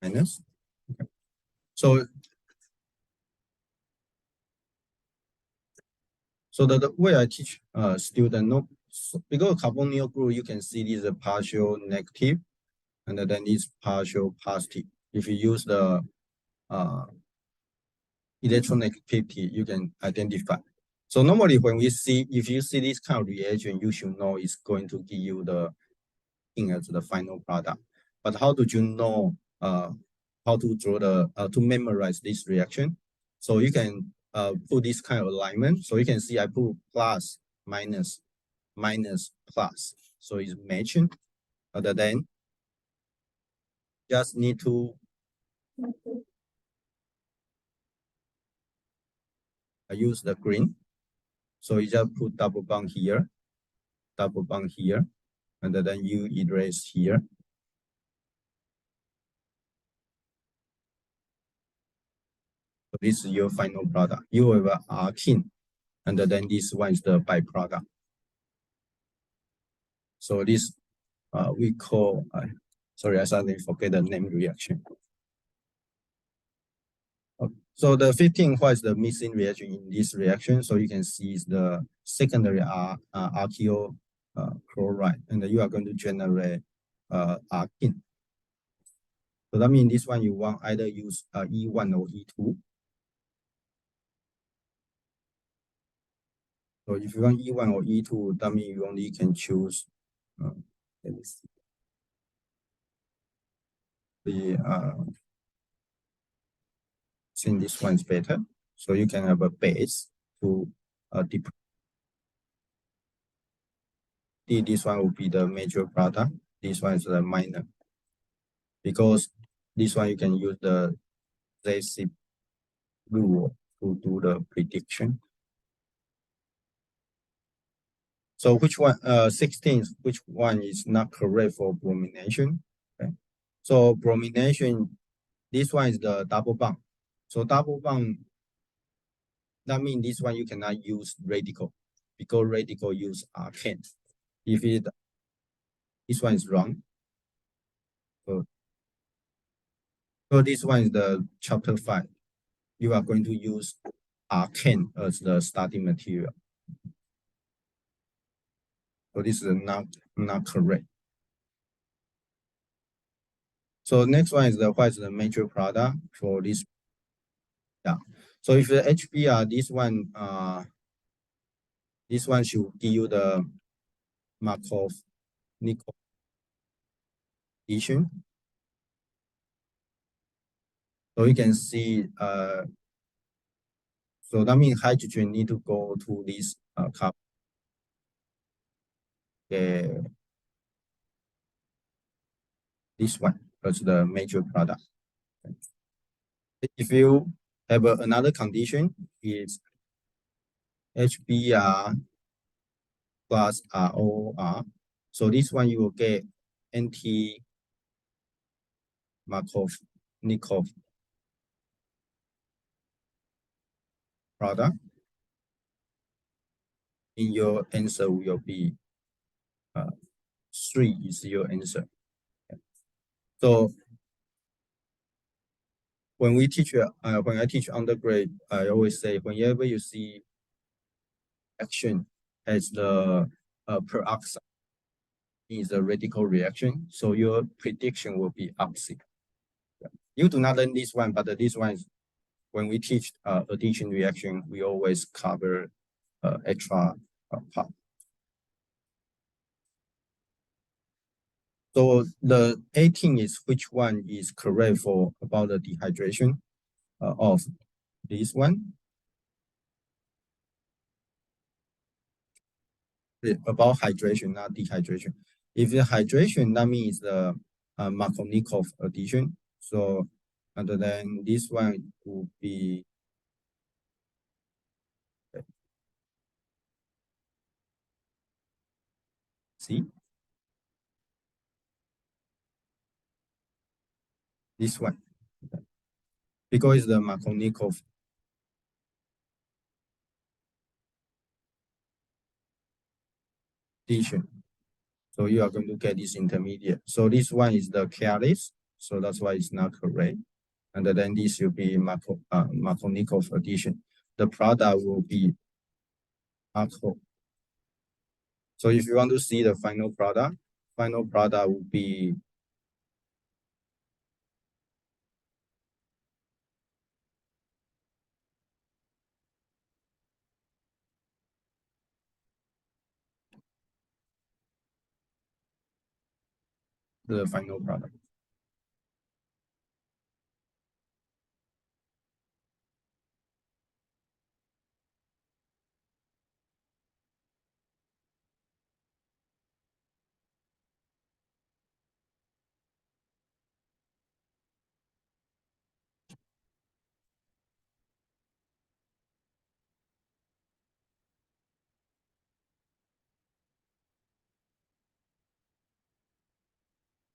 minus. Okay. So the way I teach student, because carbonyl group, you can see this is a partial negative, and then it's partial positive. If you use the electronegativity, you can identify. So normally when if you see this kind of reagent, you should know it's going to give you the thing as the final product. But how do you know how to draw to memorize this reaction? So you can put this kind of alignment. So you can see I put plus, minus, minus, plus. So it's matching. Other than just need to use the green. So you just put double bond here, and then you erase here. So this is your final product. You have an alkene, and then this one is the byproduct. So this we call, sorry, I suddenly forget the name reaction. So the 15, what is the missing reaction in this reaction? So you can see is the secondary alkyl chloride, and you are going to generate alkene. So that means this one you want either use E1 or E2. So if you want E1 or E2, that means you only can choose, let me see, I think this one is better. So you can have a base to this one will be the major product. This one is the minor. Because this one you can use the ZC rule to do the prediction. So which one, 16, which one is not correct for bromination? Okay. So bromination, this one is the double bond. So double bond, that means this one you cannot use radical because radical use alkane. If this one is wrong. So this one is the chapter 5. You are going to use alkane as the starting material. So this is not correct. So next one is what is the major product for this? Yeah. So if the HBr, this one should give you the Markov nickel addition. So you can see, so that means hydrogen need to go to this carbon. This one as the major product. If you have another condition, is HBr plus ROR. So this one you will get anti-Markov-Nikov product. In your answer will be 3 is your answer. So when we teach, when I teach undergrad, I always say whenever you see action as the peroxide is a radical reaction, so your prediction will be opposite. You do not learn this one, but this one is when we teach addition reaction, we always cover extra part. So the 18 is which one is correct for about the dehydration of this one. About hydration, not dehydration. If the hydration, that means the Markovnikov addition. So, and then this one will be C. This one, because the Markovnikov addition. So you are going to get this intermediate. So this one is the catalyst. So that's why it's not correct. And then this will be Markovnikov addition. The product will be alcohol. So if you want to see the final product will be the final product.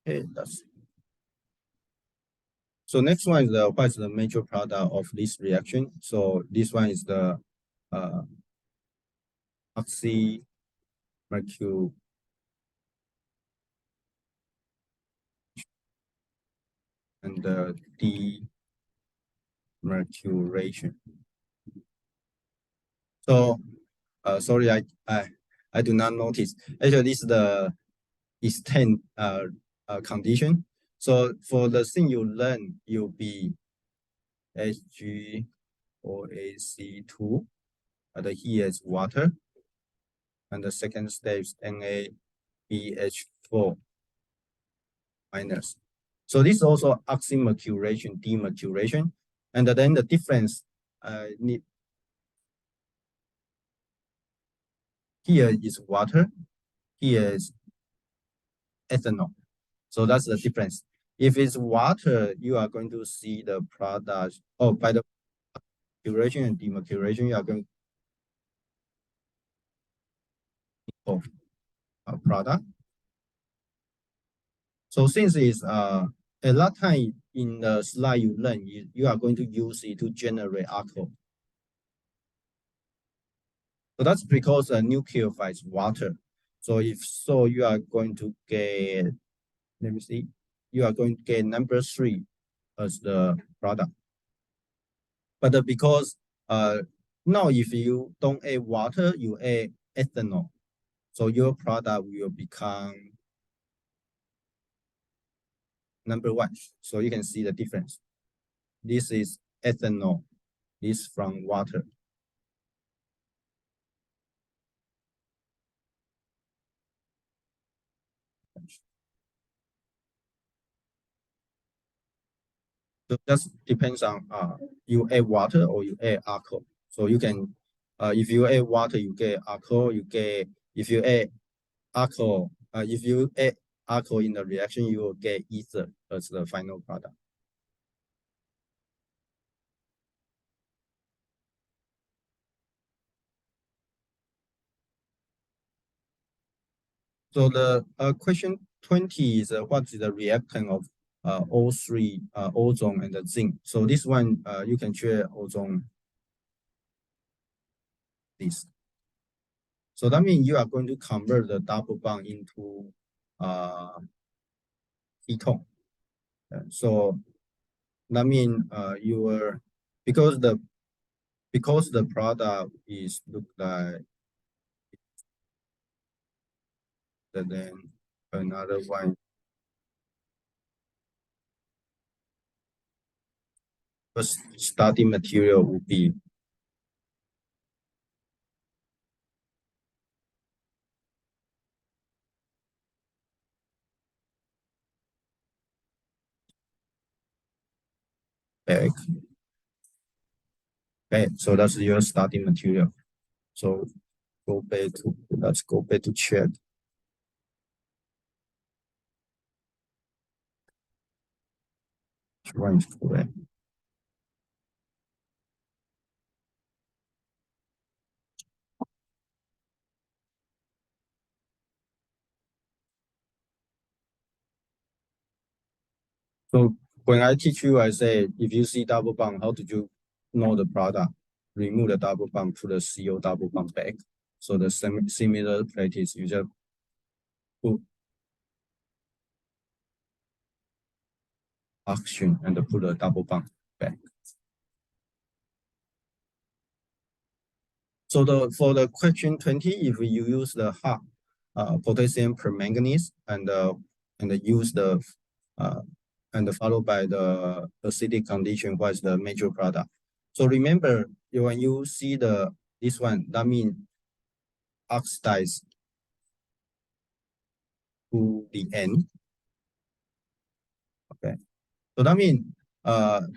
Okay, that's. So next one is what is the major product of this reaction? So this one is the oxymercury and the demercuration. So sorry, I do not notice. Actually, this is the extent condition. So for the thing you learn, you'll be HgOAC2, and here is water, and the second step is NaBH4 minus. So this is also oxymercuration, demercuration, and then the difference here is water, here is ethanol. So that's the difference. If it's water, you are going to see the product. Oh, by the mercuration and demercuration, you are going to a product. So since it's a lot of time in the slide you learn, you are going to use it to generate alcohol. So that's because a nucleophile is water. So if so, you are going to get, let me see, you are going to get number 3 as the product. But because now if you don't add water, you add ethanol. So your product will become number 1. So you can see the difference. This is ethanol, this from water. So that depends on you add water or you add alcohol. So you can, if you add water, you get alcohol. You get, if you add alcohol, if you add alcohol in the reaction, you will get ether as the final product. So the question 20 is what is the reactant of O3, ozone, and the zinc. So this one, you can share ozone. This. So that means you are going to convert the double bond into ketone. So that means because the product is look like, and then another one. First starting material would be back. Okay, so that's your starting material. So let's go back to check. Which one is correct? So when I teach you, I say, if you see double bond, how did you know the product? Remove the double bond, put the CO double bond back. So the similar practice, you just put oxygen and put a double bond back. So for the question 20, if you use the hot potassium permanganate and use the and followed by the acidic condition, what is the major product? So remember, when you see this one, that means oxidize to the end. Okay, so that means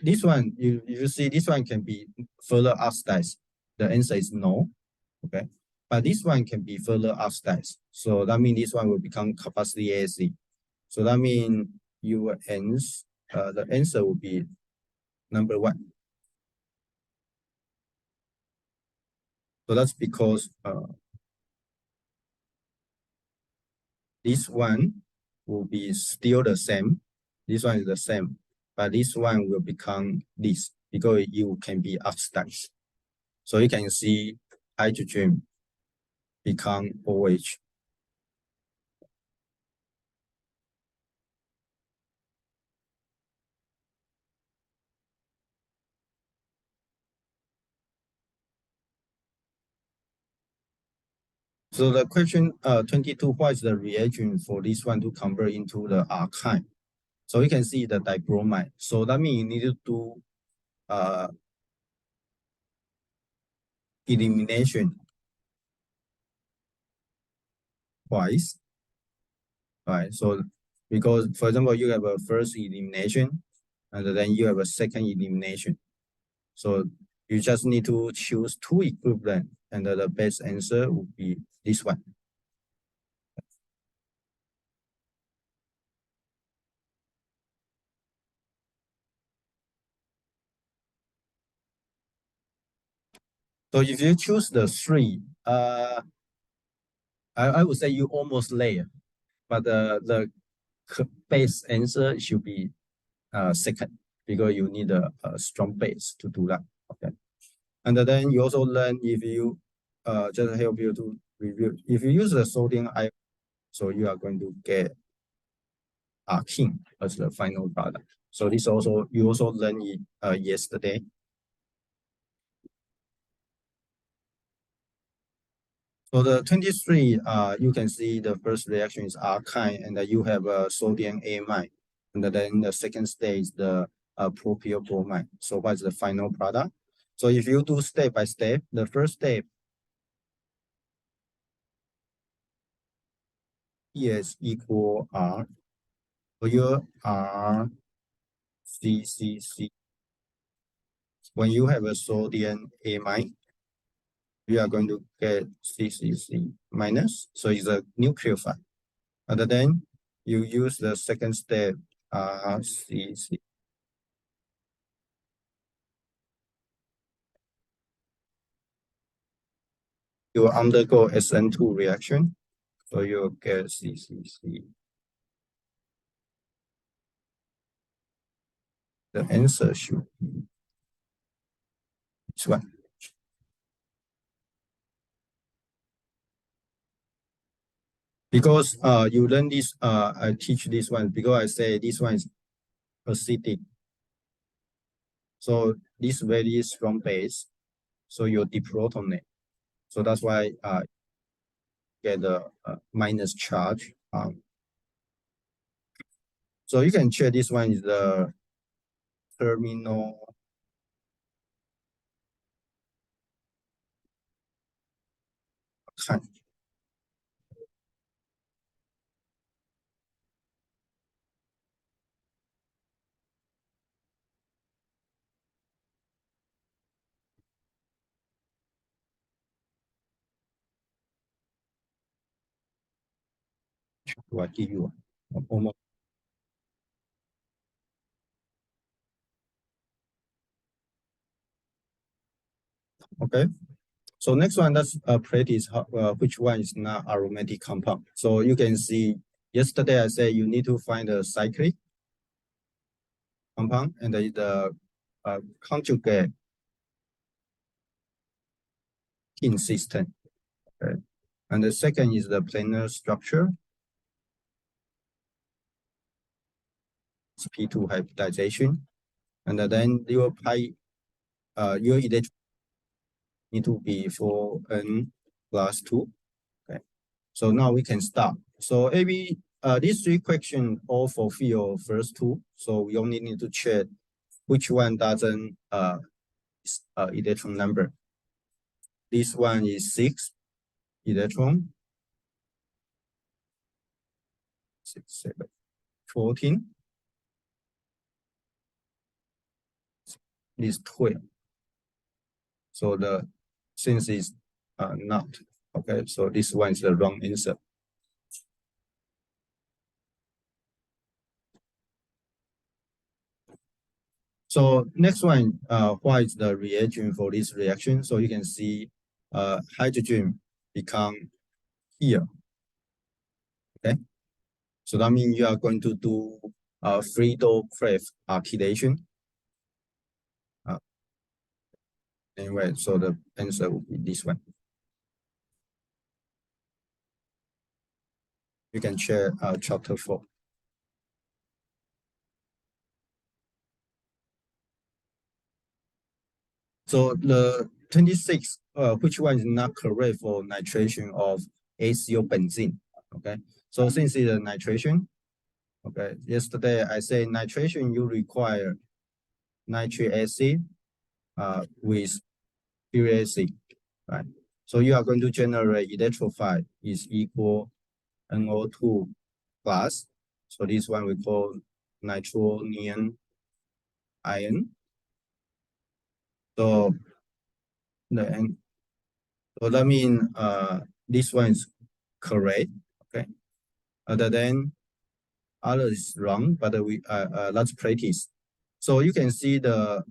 this one, you see this one can be further oxidized. The answer is no. Okay, but this one can be further oxidized. So that means this one will become capacity AC. So that means your answer, the answer will be number 1. So that's because this one will be still the same. This one is the same, but this one will become this because you can be oxidized. So you can see hydrogen become OH. So the question 22, what is the reagent for this one to convert into the alkyne? So you can see the dibromide. So that means you need to do elimination twice. Right. So because, for example, you have a first elimination and then you have a second elimination. So you just need to choose two equivalent, and the best answer would be this one. So if you choose the three, I would say you almost there, but the base answer should be second, because you need a strong base to do that. Okay. And then you also learn, if you just help you to review, if you use the sodium ion, so you are going to get alkene as the final product. So this also, you also learned it yesterday. So the 23, you can see the first reaction is alkyne, and you have a sodium amide, and then the second stage is the propyl bromide. So what's the final product? So if you do step by step, the first step is equal R. So your R C C C. When you have a sodium amide, you are going to get CCC minus. So it's a nucleophile. And then you use the second step, RCC. You undergo SN2 reaction, so you get CCC. The answer should be this one. Because you learn this, I teach this one because I say this one is acidic. So this very strong base, so you deprotonate. So that's why get a minus charge. So you can check this one is the terminal kind. Do I give you almost? Okay. So next one, let's practice which one is not aromatic compound. So you can see yesterday I said you need to find a cyclic compound and the conjugate in system. Okay. And the second is the planar structure. P2 hybridization. And then your electron need to be 4n+2. Okay. So now we can start. So these three questions all fulfill first two. So we only need to check which one doesn't electron number. This one is 6 electron. 6, 7, 14. This 12. So the since is not okay. So this one is the wrong answer. So next one, what is the reagent for this reaction? So you can see hydrogen become here. Okay. So that means you are going to do Friedel Crepes alkylation. Anyway, so the answer will be this one. You can share chapter 4. So the 26, which one is not correct for nitration of ACO benzene? Okay, so since it's a nitration, okay, yesterday I said nitration you require nitric acid with uric acid, right? So you are going to generate electrophile is equal NO2 plus. So this one we call nitronium ion. So that means this one is correct. Okay. Other than other is wrong, but let's practice. So you can see the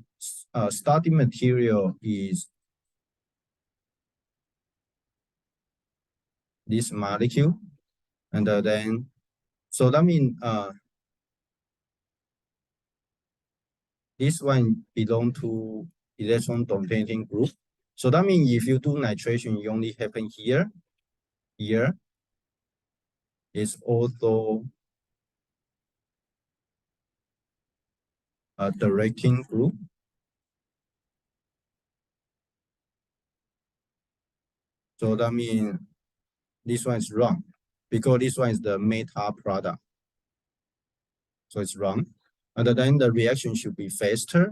starting material is this molecule, and then so that means this one belong to electron donating group. So that means if you do nitration, you only happen here. Here is also a directing group. So that means this one is wrong because this one is the meta product. So it's wrong. And then the reaction should be faster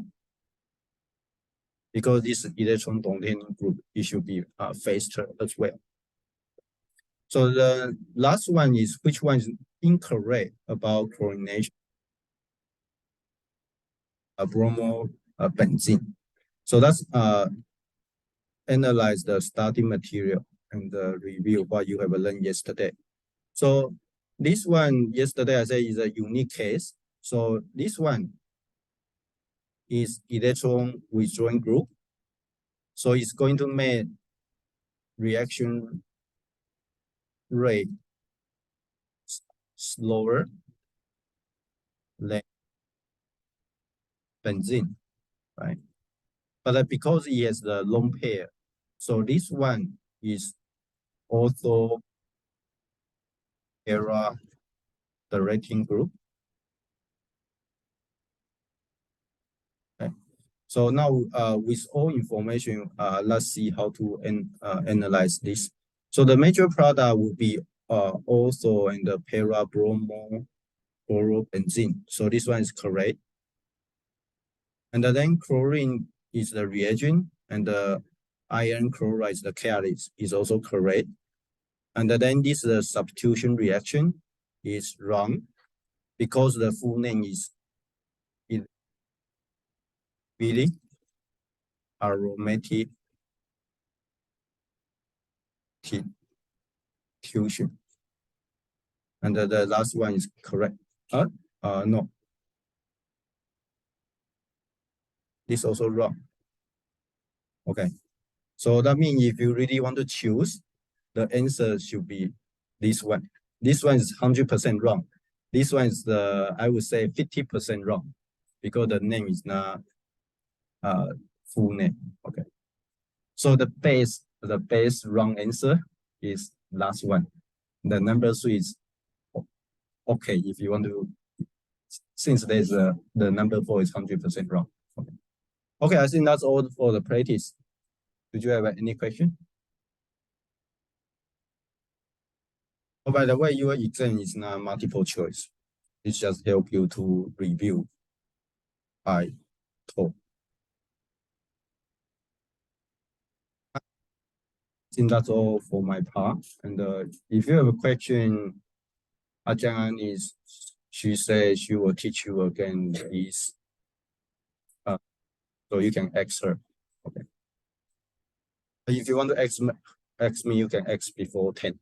because this electron donating group, it should be faster as well. So the last one is which one is incorrect about chlorination? Bromo benzene. So that's analyze the starting material and review what you have learned yesterday. So this one yesterday I said is a unique case. So this one is electron withdrawing group. So it's going to make reaction rate slower than benzene, right? But because it has the lone pair, so this one is also era directing group. Okay. So now with all information, let's see how to analyze this. So the major product will be also in the para bromo benzene. So this one is correct. And then chlorine is the reagent, and the iron chloride is the catalyst is also correct. And then this the substitution reaction is wrong because the full name is really aromatic fusion. And the last one is correct. No. This also wrong. Okay. So that means if you really want to choose, the answer should be this one. This one is 100% wrong. This one is I would say 50% wrong because the name is not full name. Okay. So the base wrong answer is last one. The number 3 is okay if you want to, since there's the number 4 is 100% wrong. Okay. Okay, I think that's all for the practice. Did you have any question? Oh, by the way, your exam is not multiple choice. It's just help you to review by talk. I think that's all for my part. And if you have a question, Ajahn she says she will teach you again this, so you can ask her. Okay. If you want to ask me, you can ask before 10.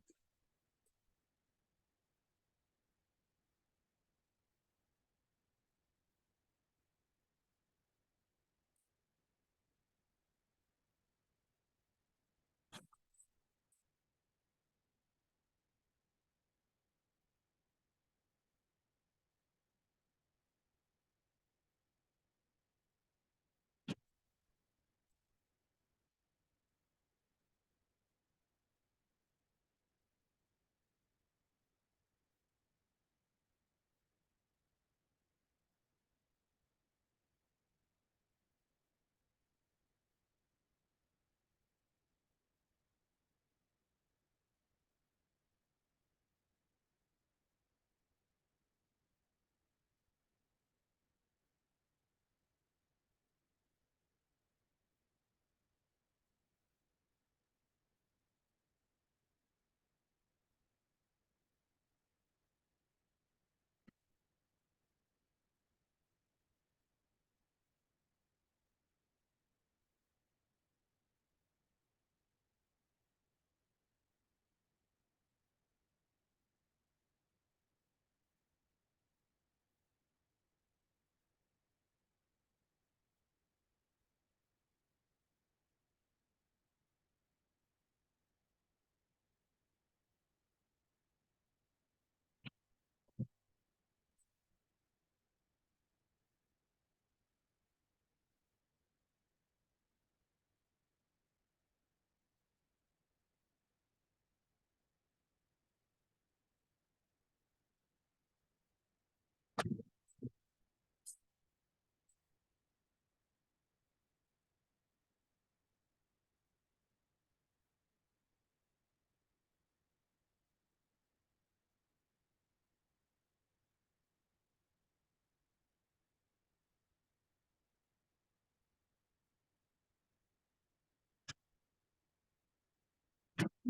เ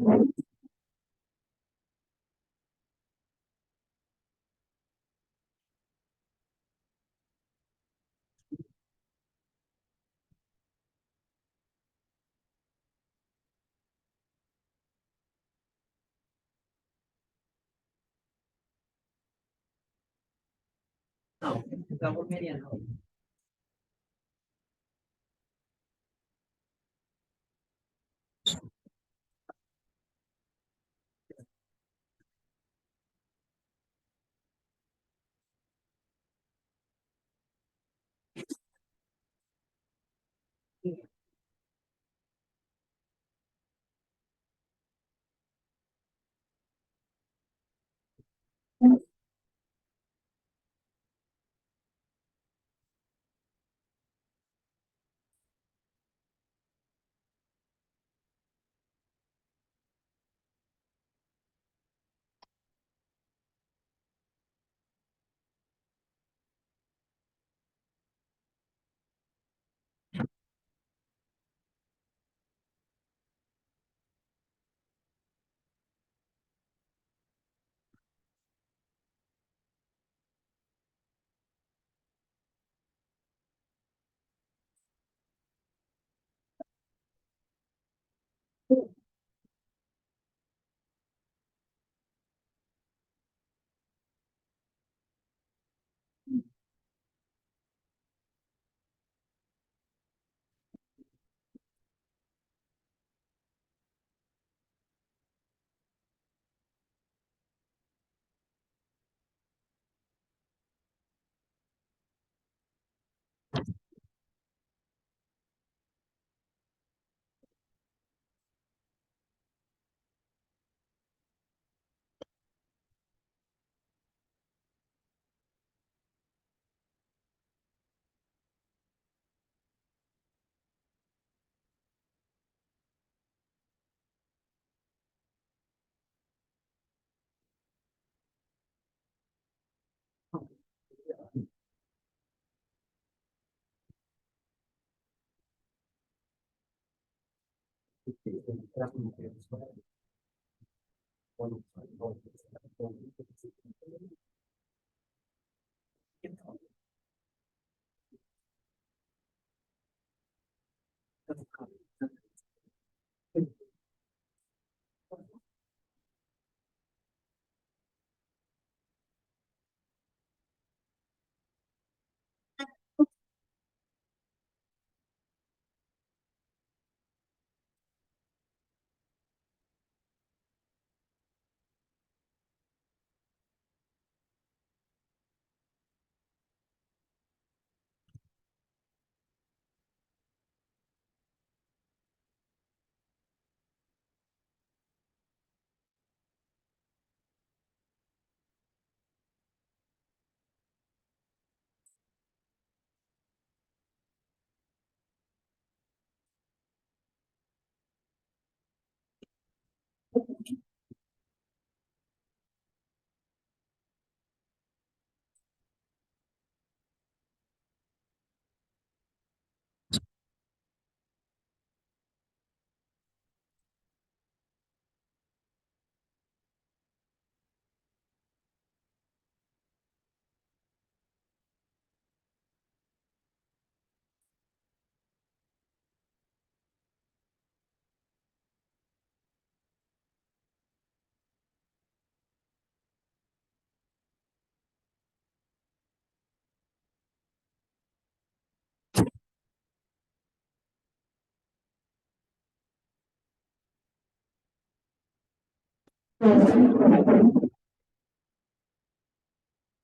ราก็ไม่เรียน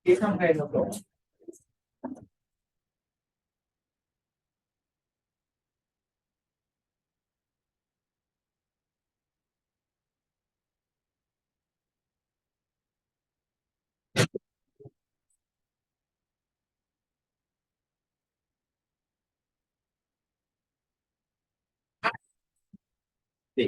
ที่ทำไปเรา Sí.